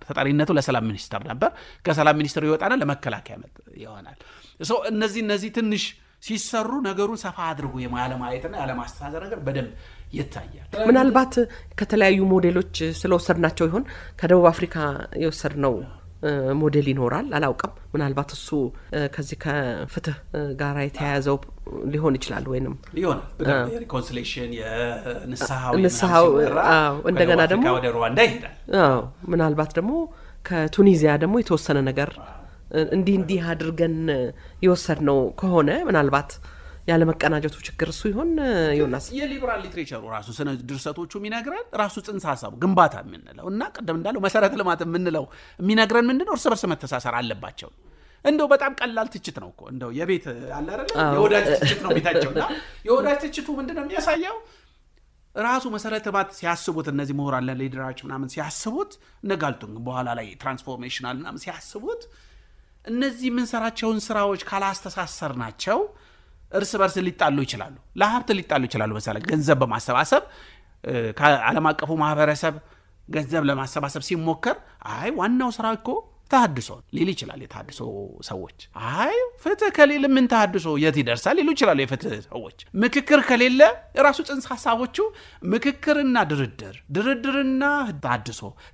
ተጠሪነቱ ለሰላም ሚኒስቴር ነበር። ከሰላም ሚኒስቴር ይወጣና ለመከላከያ ይሆናል። እነዚህ ትንሽ ሲሰሩ ነገሩን ሰፋ አድርጎ የማለማየትና ያለማስተሳሰር ነገር በደንብ ይታያል። ምናልባት ከተለያዩ ሞዴሎች ስለወሰድናቸው ይሆን ከደቡብ አፍሪካ የወሰድነው ሞዴል ይኖራል አላውቅም። ምናልባት እሱ ከዚህ ከፍትህ ጋር የተያያዘው ሊሆን ይችላል ወይንም ይሆናል። በሪኮንሲሌሽን የንስሐው እንደገና ደግሞ ወደ ሩዋንዳ ይሄዳል። ምናልባት ደግሞ ከቱኒዚያ ደግሞ የተወሰነ ነገር እንዲህ አድርገን የወሰድነው ከሆነ ምናልባት ያለ መቀናጀቱ ችግር እሱ ይሆን ዮናስ? የሊበራል ሊትሬቸሩ ራሱ ስነ ድርሰቶቹ የሚነግረን ራሱ ጽንሰ ሐሳቡ ግንባታ የምንለው እና ቀደም እንዳለው መሰረተ ልማት የምንለው የሚነግረን ምንድነው እርስ በርስ መተሳሰር አለባቸው። እንደው በጣም ቀላል ትችት ነው እኮ እንደው የቤት አለ አይደል የወዳጅ ትችት ነው ቤታቸውና የወዳጅ ትችቱ ምንድነው የሚያሳየው? ራሱ መሰረተ ልማት ሲያስቡት እነዚህ ምሁራን ለሊደራች ምናምን ሲያስቡት ነጋልቱን በኋላ ላይ ትራንስፎርሜሽናል ምናምን ሲያስቡት እነዚህ የምንሰራቸውን ስራዎች ካላስተሳሰር ናቸው እርስ በርስ ሊጣሉ ይችላሉ። ለሀብት ሊጣሉ ይችላሉ። በሳለ ገንዘብ በማሰባሰብ ከዓለም አቀፉ ማህበረሰብ ገንዘብ ለማሰባሰብ ሲሞከር ዋናው ስራ እኮ ተሐድሶ ሊል ይችላል። የተሐድሶ ሰዎች ፍትህ ከሌለ ምን ተሐድሶ የት ይደርሳል ሊሉ ይችላሉ። የፍትህ ሰዎች ምክክር ከሌለ ራሱ ጽንሰ ሐሳቦቹ ምክክርና ድርድርና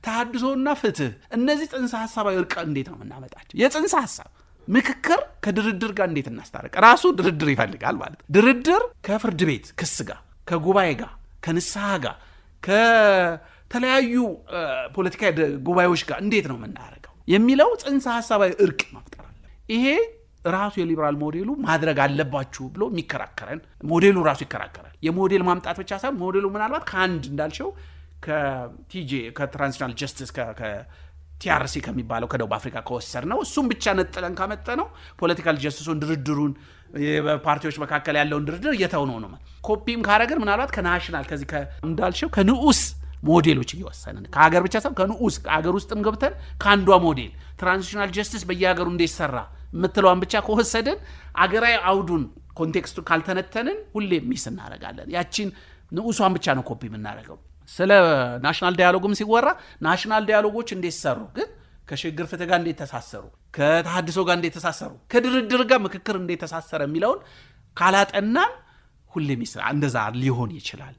ተሐድሶና ፍትህ እነዚህ ጽንሰ ሐሳባዊ እርቅ እንዴት ነው የምናመጣቸው? የጽንሰ ሐሳብ ምክክር ከድርድር ጋር እንዴት እናስታረቅ? ራሱ ድርድር ይፈልጋል ማለት ድርድር ከፍርድ ቤት ክስ ጋር፣ ከጉባኤ ጋር፣ ከንስሐ ጋር፣ ከተለያዩ ፖለቲካ ጉባኤዎች ጋር እንዴት ነው የምናደርገው የሚለው ጽንሰ ሐሳባዊ እርቅ መፍጠር አለ። ይሄ ራሱ የሊበራል ሞዴሉ ማድረግ አለባችሁ ብሎ የሚከራከረን ሞዴሉ ራሱ ይከራከራል። የሞዴል ማምጣት ብቻ ሳይሆን ሞዴሉ ምናልባት ከአንድ እንዳልሽው ከቲጄ ከትራንዚሽናል ጀስቲስ ቲአርሲ ከሚባለው ከደቡብ አፍሪካ ከወሰድ ነው እሱም ብቻ ነጥለን ካመጣ ነው ፖለቲካል ጀስቲሱን ድርድሩን በፓርቲዎች መካከል ያለውን ድርድር እየተው ነው ኮፒም ካረገን ምናልባት ከናሽናል ከዚህ እንዳልሽው ከንዑስ ሞዴሎች እየወሰንን ከሀገር ብቻ ሳይሆን ከንዑስ ሀገር ውስጥም ገብተን ከአንዷ ሞዴል ትራንዚሽናል ጀስቲስ በየሀገሩ እንዲሰራ የምትለዋን ብቻ ከወሰድን አገራዊ አውዱን ኮንቴክስቱ ካልተነተንን ሁሌ ሚስ እናደርጋለን። ያቺን ንዑሷን ብቻ ነው ኮፒ የምናደርገው። ስለ ናሽናል ዳያሎግም ሲወራ ናሽናል ዳያሎጎች እንዴት ሰሩ፣ ግን ከሽግግር ፍትህ ጋር እንዴት ተሳሰሩ፣ ከተሐድሶ ጋር እንዴት ተሳሰሩ፣ ከድርድር ጋር ምክክር እንዴት ተሳሰረ የሚለውን ካላጠናን ሁሌ ሚስ እንደዛ ሊሆን ይችላል።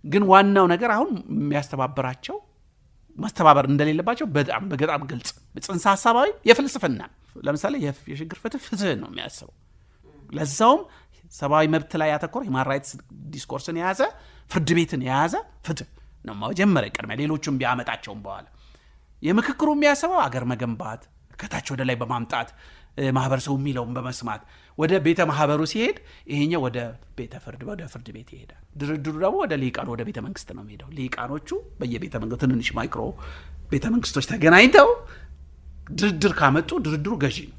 ግን ዋናው ነገር አሁን የሚያስተባብራቸው ማስተባበር እንደሌለባቸው በጣም ግልጽ ጽንሰ ሐሳባዊ የፍልስፍና ለምሳሌ የሽግግር ፍትህ ነው የሚያስበው። ለዛውም ሰብአዊ መብት ላይ ያተኮረ ሂውማን ራይትስ ዲስኮርስን የያዘ ፍርድ ቤትን የያዘ ፍትህ ነው መጀመሪያ ቅድሚያ ሌሎቹም ቢያመጣቸውም በኋላ የምክክሩ የሚያስበው አገር መገንባት ከታች ወደ ላይ በማምጣት ማህበረሰቡ የሚለውን በመስማት ወደ ቤተ ማህበሩ ሲሄድ ይሄኛው ወደ ፍርድ ቤት ይሄዳል። ድርድሩ ደግሞ ወደ ሊቃኑ ወደ ቤተ መንግስት ነው የሚሄደው። ሊቃኖቹ በየቤተ መንግስቱ ትንንሽ ማይክሮ ቤተ መንግስቶች ተገናኝተው ድርድር ካመጡ ድርድሩ ገዢ ነው።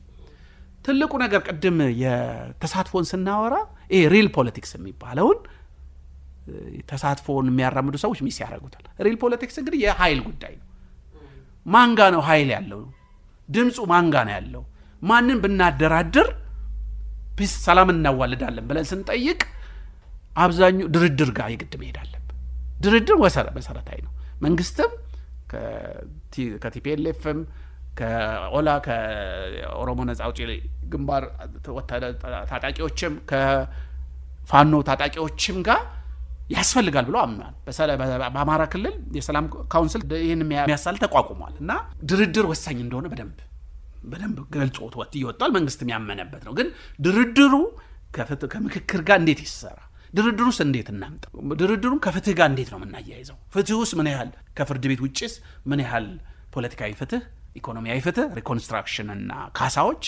ትልቁ ነገር ቅድም የተሳትፎን ስናወራ ይሄ ሪል ፖለቲክስ የሚባለውን ተሳትፎን የሚያራምዱ ሰዎች ሚስ ያደርጉታል። ሪል ፖለቲክስ እንግዲህ የኃይል ጉዳይ ነው። ማንጋ ነው ኃይል ያለው? ድምፁ ማንጋ ነው ያለው? ማንን ብናደራድር ፒስ ሰላም እናዋልዳለን ብለን ስንጠይቅ አብዛኛው ድርድር ጋር ይግድ መሄድ አለበት። ድርድር መሰረታዊ ነው። መንግስትም ከቲፒኤልኤፍም ከኦላ ከኦሮሞ ነጻ አውጪ ግንባር ታጣቂዎችም ከፋኖ ታጣቂዎችም ጋር ያስፈልጋል ብሎ አምኗል። በአማራ ክልል የሰላም ካውንስል ይሄን የሚያሳል ተቋቁሟል እና ድርድር ወሳኝ እንደሆነ በደንብ ገልጾት ይወጣል። መንግስትም ያመነበት ነው። ግን ድርድሩ ከምክክር ጋር እንዴት ይሰራ? ድርድሩስ እንዴት እናምጣ? ድርድሩን ከፍትህ ጋር እንዴት ነው የምናያይዘው? ፍትሁስ ምን ያህል ከፍርድ ቤት ውጭስ ምን ያህል ፖለቲካዊ ፍትህ፣ ኢኮኖሚያዊ ፍትህ፣ ሪኮንስትራክሽን እና ካሳዎች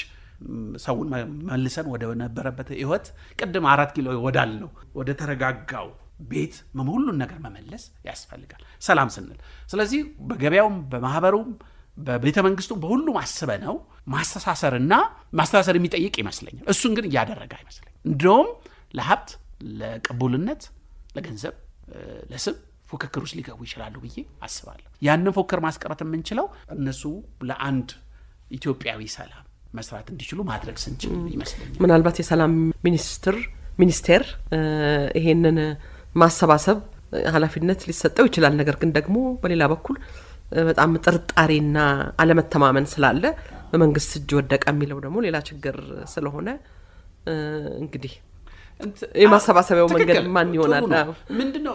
ሰውን መልሰን ወደ ነበረበት ህይወት ቅድም 4 ኪሎ ወዳል ነው ወደ ተረጋጋው ቤት ሁሉን ነገር መመለስ ያስፈልጋል ሰላም ስንል። ስለዚህ በገበያውም በማህበሩም በቤተ መንግስቱ በሁሉም አስበነው ማስተሳሰር የሚጠይቅ ይመስለኛል። እሱን ግን እያደረገ አይመስለኝም። እንደውም ለሀብት፣ ለቅቡልነት፣ ለገንዘብ፣ ለስም ፉክክር ውስጥ ሊገቡ ይችላሉ ብዬ አስባለሁ። ያንን ፉክክር ማስቀረት የምንችለው እነሱ ለአንድ ኢትዮጵያዊ ሰላም መስራት እንዲችሉ ማድረግ ስንችል ይመስለኛል። ምናልባት የሰላም ሚኒስቴር ይሄንን ማሰባሰብ ኃላፊነት ሊሰጠው ይችላል። ነገር ግን ደግሞ በሌላ በኩል በጣም ጥርጣሬና አለመተማመን ስላለ በመንግስት እጅ ወደቀ የሚለው ደግሞ ሌላ ችግር ስለሆነ እንግዲህ የማሰባሰቢያው መንገድ ማን ይሆናል? ምንድነው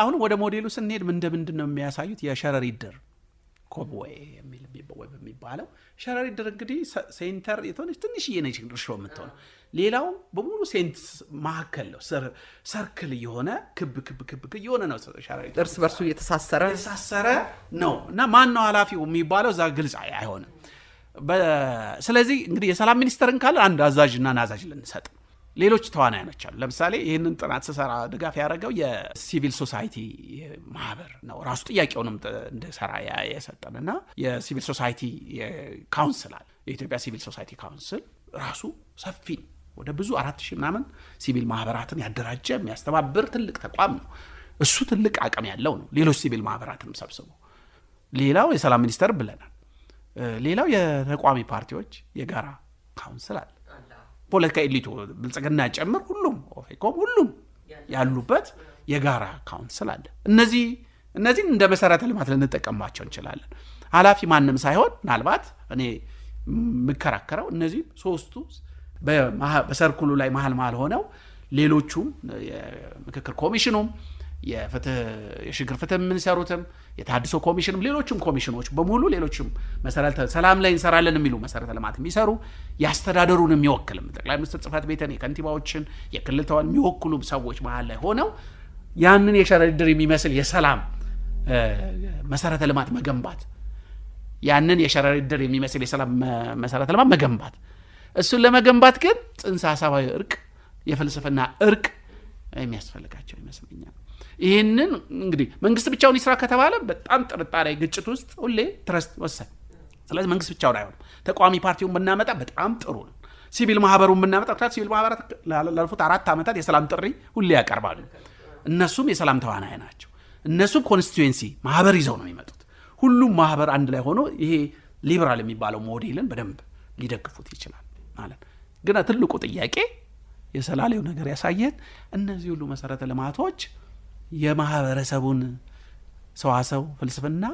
አሁን ወደ ሞዴሉ ስንሄድ ምንድነው የሚያሳዩት? የሸረሪት ድር ኮብዌይ የሚባለው ሸረሪት ድር እንግዲህ ሴንተር የተሆነች ትንሽዬ ነች እርሾ የምትሆነው። ሌላው በሙሉ ሴንት ማዕከል ነው። ሰርክል የሆነ ክብ የሆነ ነው። ሸረሪት እርስ በርሱ እየተሳሰረ ነው እና ማን ነው ኃላፊው የሚባለው እዛ ግልጽ አይሆንም። ስለዚህ እንግዲህ የሰላም ሚኒስተርን ካለ አንድ አዛዥና ናዛዥ ልንሰጥ፣ ሌሎች ተዋናዮች አሉ። ለምሳሌ ይህንን ጥናት ስሰራ ድጋፍ ያደረገው የሲቪል ሶሳይቲ ማህበር ነው። ራሱ ጥያቄውንም እንደሰራ የሰጠንና የሲቪል ሶሳይቲ ካውንስል አለ። የኢትዮጵያ ሲቪል ሶሳይቲ ካውንስል ራሱ ሰፊ ወደ ብዙ 4000 ምናምን ሲቪል ማህበራትን ያደራጀ የሚያስተባብር ትልቅ ተቋም ነው። እሱ ትልቅ አቅም ያለው ነው። ሌሎች ሲቪል ማህበራትንም ሰብስቦ ሌላው የሰላም ሚኒስተር ብለናል። ሌላው የተቋሚ ፓርቲዎች የጋራ ካውንስል አለ። ፖለቲካ ኤሊቱ ብልጽግና ጨምር ሁሉም ኦፌኮም ሁሉም ያሉበት የጋራ ካውንስል አለ። እነዚህን እንደ መሰረተ ልማት ልንጠቀምባቸው እንችላለን። ኃላፊ ማንም ሳይሆን ምናልባት እኔ ምከራከረው እነዚህ ሶስቱ በሰርኩሉ ላይ መሃል ሆነው ሌሎቹም የምክክር ኮሚሽኑም የሽግግር ፍትህ የምንሰሩትም የታድሶ ኮሚሽንም ሌሎችም ኮሚሽኖች በሙሉ ሌሎችም መሰረተ ሰላም ላይ እንሰራለን የሚሉ መሰረተ ልማት የሚሰሩ ያስተዳደሩን የሚወክልም ጠቅላይ ሚኒስትር ጽሕፈት ቤትን የከንቲባዎችን የክልል ተዋን የሚወክሉ ሰዎች መሃል ላይ ሆነው ያንን የሸረሪት ድር የሚመስል የሰላም መሰረተ ልማት መገንባት፣ ያንን የሸረሪት ድር የሚመስል የሰላም መሰረተ ልማት መገንባት፣ እሱን ለመገንባት ግን ጽንሰ ሐሳባዊ እርቅ፣ የፍልስፍና እርቅ የሚያስፈልጋቸው ይመስለኛል። ይህንን እንግዲህ መንግስት ብቻውን ይስራ ከተባለ በጣም ጥርጣሬ ግጭት ውስጥ ሁሌ ትረስት ወሰን። ስለዚህ መንግስት ብቻውን አይሆንም። ተቋሚ ፓርቲውን ብናመጣ በጣም ጥሩ ነው። ሲቪል ማህበሩን ብናመጣ ሲቪል ማህበራት ላለፉት 4 ዓመታት የሰላም ጥሪ ሁሌ ያቀርባሉ። እነሱም የሰላም ተዋናይ ናቸው። እነሱም ኮንስቲትዩንሲ ማህበር ይዘው ነው የሚመጡት። ሁሉም ማህበር አንድ ላይ ሆኖ ይሄ ሊበራል የሚባለው ሞዴልን በደንብ ሊደግፉት ይችላል ማለት ግን ትልቁ ጥያቄ የሰላሌው ነገር ያሳየን እነዚህ ሁሉ መሰረተ ልማቶች የማህበረሰቡን ሰዋሰው ፍልስፍና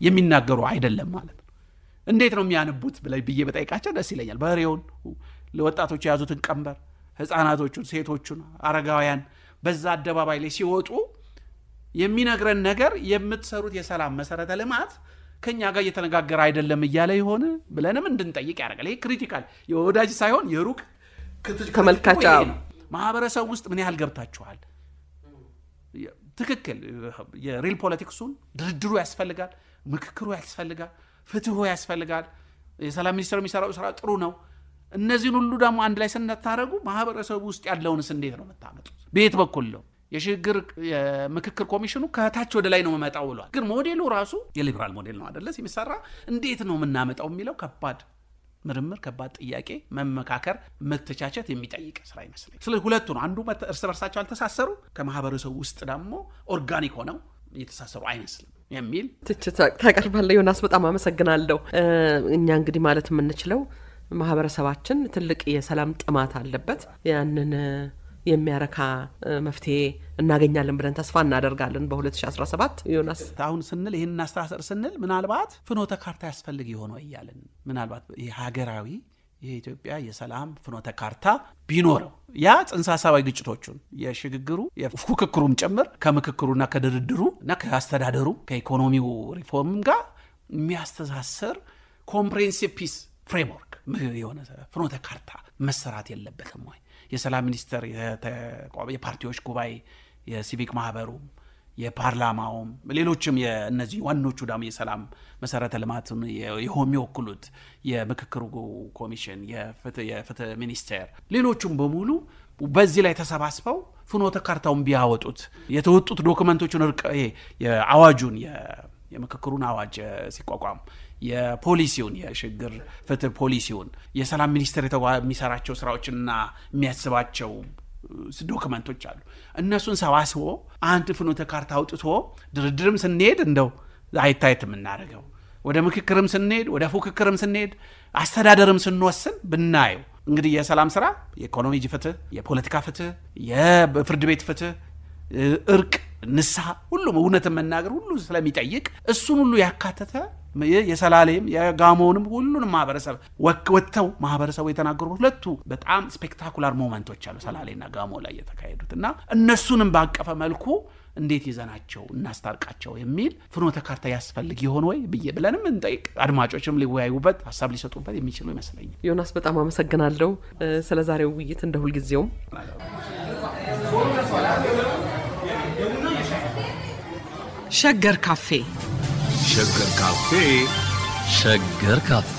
የሚናገሩ አይደለም ማለት ነው። እንዴት ነው የሚያነቡት ብዬ በጠይቃቸው ደስ ይለኛል። በሬውን ለወጣቶች የያዙትን ቀንበር፣ ህፃናቶቹን፣ ሴቶቹን፣ አረጋውያን በዛ አደባባይ ላይ ሲወጡ የሚነግረን ነገር የምትሰሩት የሰላም መሰረተ ልማት ከኛ ጋር እየተነጋገረ አይደለም እያለ ይሆን ብለንም እንድንጠይቅ ያደርጋል። ይሄ ክሪቲካል የወዳጅ ሳይሆን የሩቅ ተመልካች ማህበረሰብ ውስጥ ምን ያህል ገብታችኋል? ትክክል የሪል ፖለቲክሱን ድርድሩ ያስፈልጋል ምክክሩ ያስፈልጋል ፍትሁ ያስፈልጋል የሰላም ሚኒስትር የሚሰራው ስራ ጥሩ ነው እነዚህን ሁሉ ደግሞ አንድ ላይ ስንታረጉ ማህበረሰቡ ውስጥ ያለውንስ እንዴት ነው መታመጡት ቤት በኩል ነው የሽግግር የምክክር ኮሚሽኑ ከታች ወደ ላይ ነው መመጣው ብሏል ግን ሞዴሉ ራሱ የሊበራል ሞዴል ነው አይደለ ሲመሰራ እንዴት ነው መናመጣው የሚለው ከባድ ምርምር ከባድ ጥያቄ መመካከር መተቻቸት የሚጠይቅ ስራ ይመስላል ስለዚህ ሁለቱ ነው አንዱ እርስ በርሳቸው አልተሳሰሩ ከማህበረሰቡ ውስጥ ደግሞ ኦርጋኒክ ሆነው የተሳሰሩ አይመስልም የሚል ትችት ታቀርባለህ ዮናስ በጣም አመሰግናለሁ እኛ እንግዲህ ማለት የምንችለው ማህበረሰባችን ትልቅ የሰላም ጥማት አለበት ያንን የሚያረካ መፍትሄ እናገኛለን ብለን ተስፋ እናደርጋለን በ2017 ዮናስ አሁን ስንል ይሄን እናስተሳሰር ስንል ምናልባት ፍኖተ ካርታ ያስፈልግ ይሆን ወይ ያለን ምናልባት የሀገራዊ የኢትዮጵያ የሰላም ፍኖተ ካርታ ቢኖረው ያ ጽንሰ ሐሳባዊ ግጭቶቹን የሽግግሩ የፉክክሩም ጭምር ከምክክሩና ከድርድሩ እና ከአስተዳደሩ ከኢኮኖሚው ሪፎርም ጋር የሚያስተሳሰር ኮምፕሬሄንሲቭ ፒስ ፍሬምወርክ የሆነ ፍኖተ ካርታ መሰራት የለበትም ወይ የሰላም ሚኒስተር የፓርቲዎች ጉባኤ የሲቪክ ማህበሩ የፓርላማውም ሌሎችም የነዚህ ዋኖቹ ዳም የሰላም መሰረተ ልማቱን የሚወክሉት የምክክሩ ኮሚሽን የፍትህ ሚኒስቴር ሌሎችም በሙሉ በዚህ ላይ ተሰባስበው ፍኖተ ካርታውን ቢያወጡት የተወጡት ዶክመንቶችን የአዋጁን የምክክሩን አዋጅ ሲቋቋም የፖሊሲውን የሽግግር ፍትህ ፖሊሲውን የሰላም ሚኒስቴር የሚሰራቸው ስራዎችና የሚያስባቸው ዶክመንቶች አሉ እነሱን ሰባስቦ አንድ ፍኖተ ካርታ አውጥቶ ድርድርም ስንሄድ እንደው አይታይት የምናደርገው ወደ ምክክርም ስንሄድ ወደ ፉክክርም ስንሄድ አስተዳደርም ስንወስን ብናየው እንግዲህ የሰላም ስራ የኢኮኖሚ ፍትህ የፖለቲካ ፍትህ የፍርድ ቤት ፍትህ እርቅ ንስሐ ሁሉም እውነትን መናገር ሁሉ ስለሚጠይቅ እሱን ሁሉ ያካተተ የሰላሌም የጋሞንም ሁሉንም ማህበረሰብ ወጥተው ማህበረሰቡ የተናገሩ ሁለቱ በጣም ስፔክታኩላር ሞመንቶች አሉ ሰላሌና ጋሞ ላይ የተካሄዱትና እነሱንም ባቀፈ መልኩ እንዴት ይዘናቸው እናስታርቃቸው የሚል ፍኖተ ካርታ ያስፈልግ ይሆን ወይ ብለንም እንጠይቅ አድማጮችም ሊወያዩበት ሐሳብ ሊሰጡበት የሚችሉ ይመስለኛል ዮናስ በጣም አመሰግናለሁ ስለ ዛሬው ውይይት እንደ ሁሉ ጊዜው ሸገር ካፌ ሸገር ካፌ ሸገር ካፌ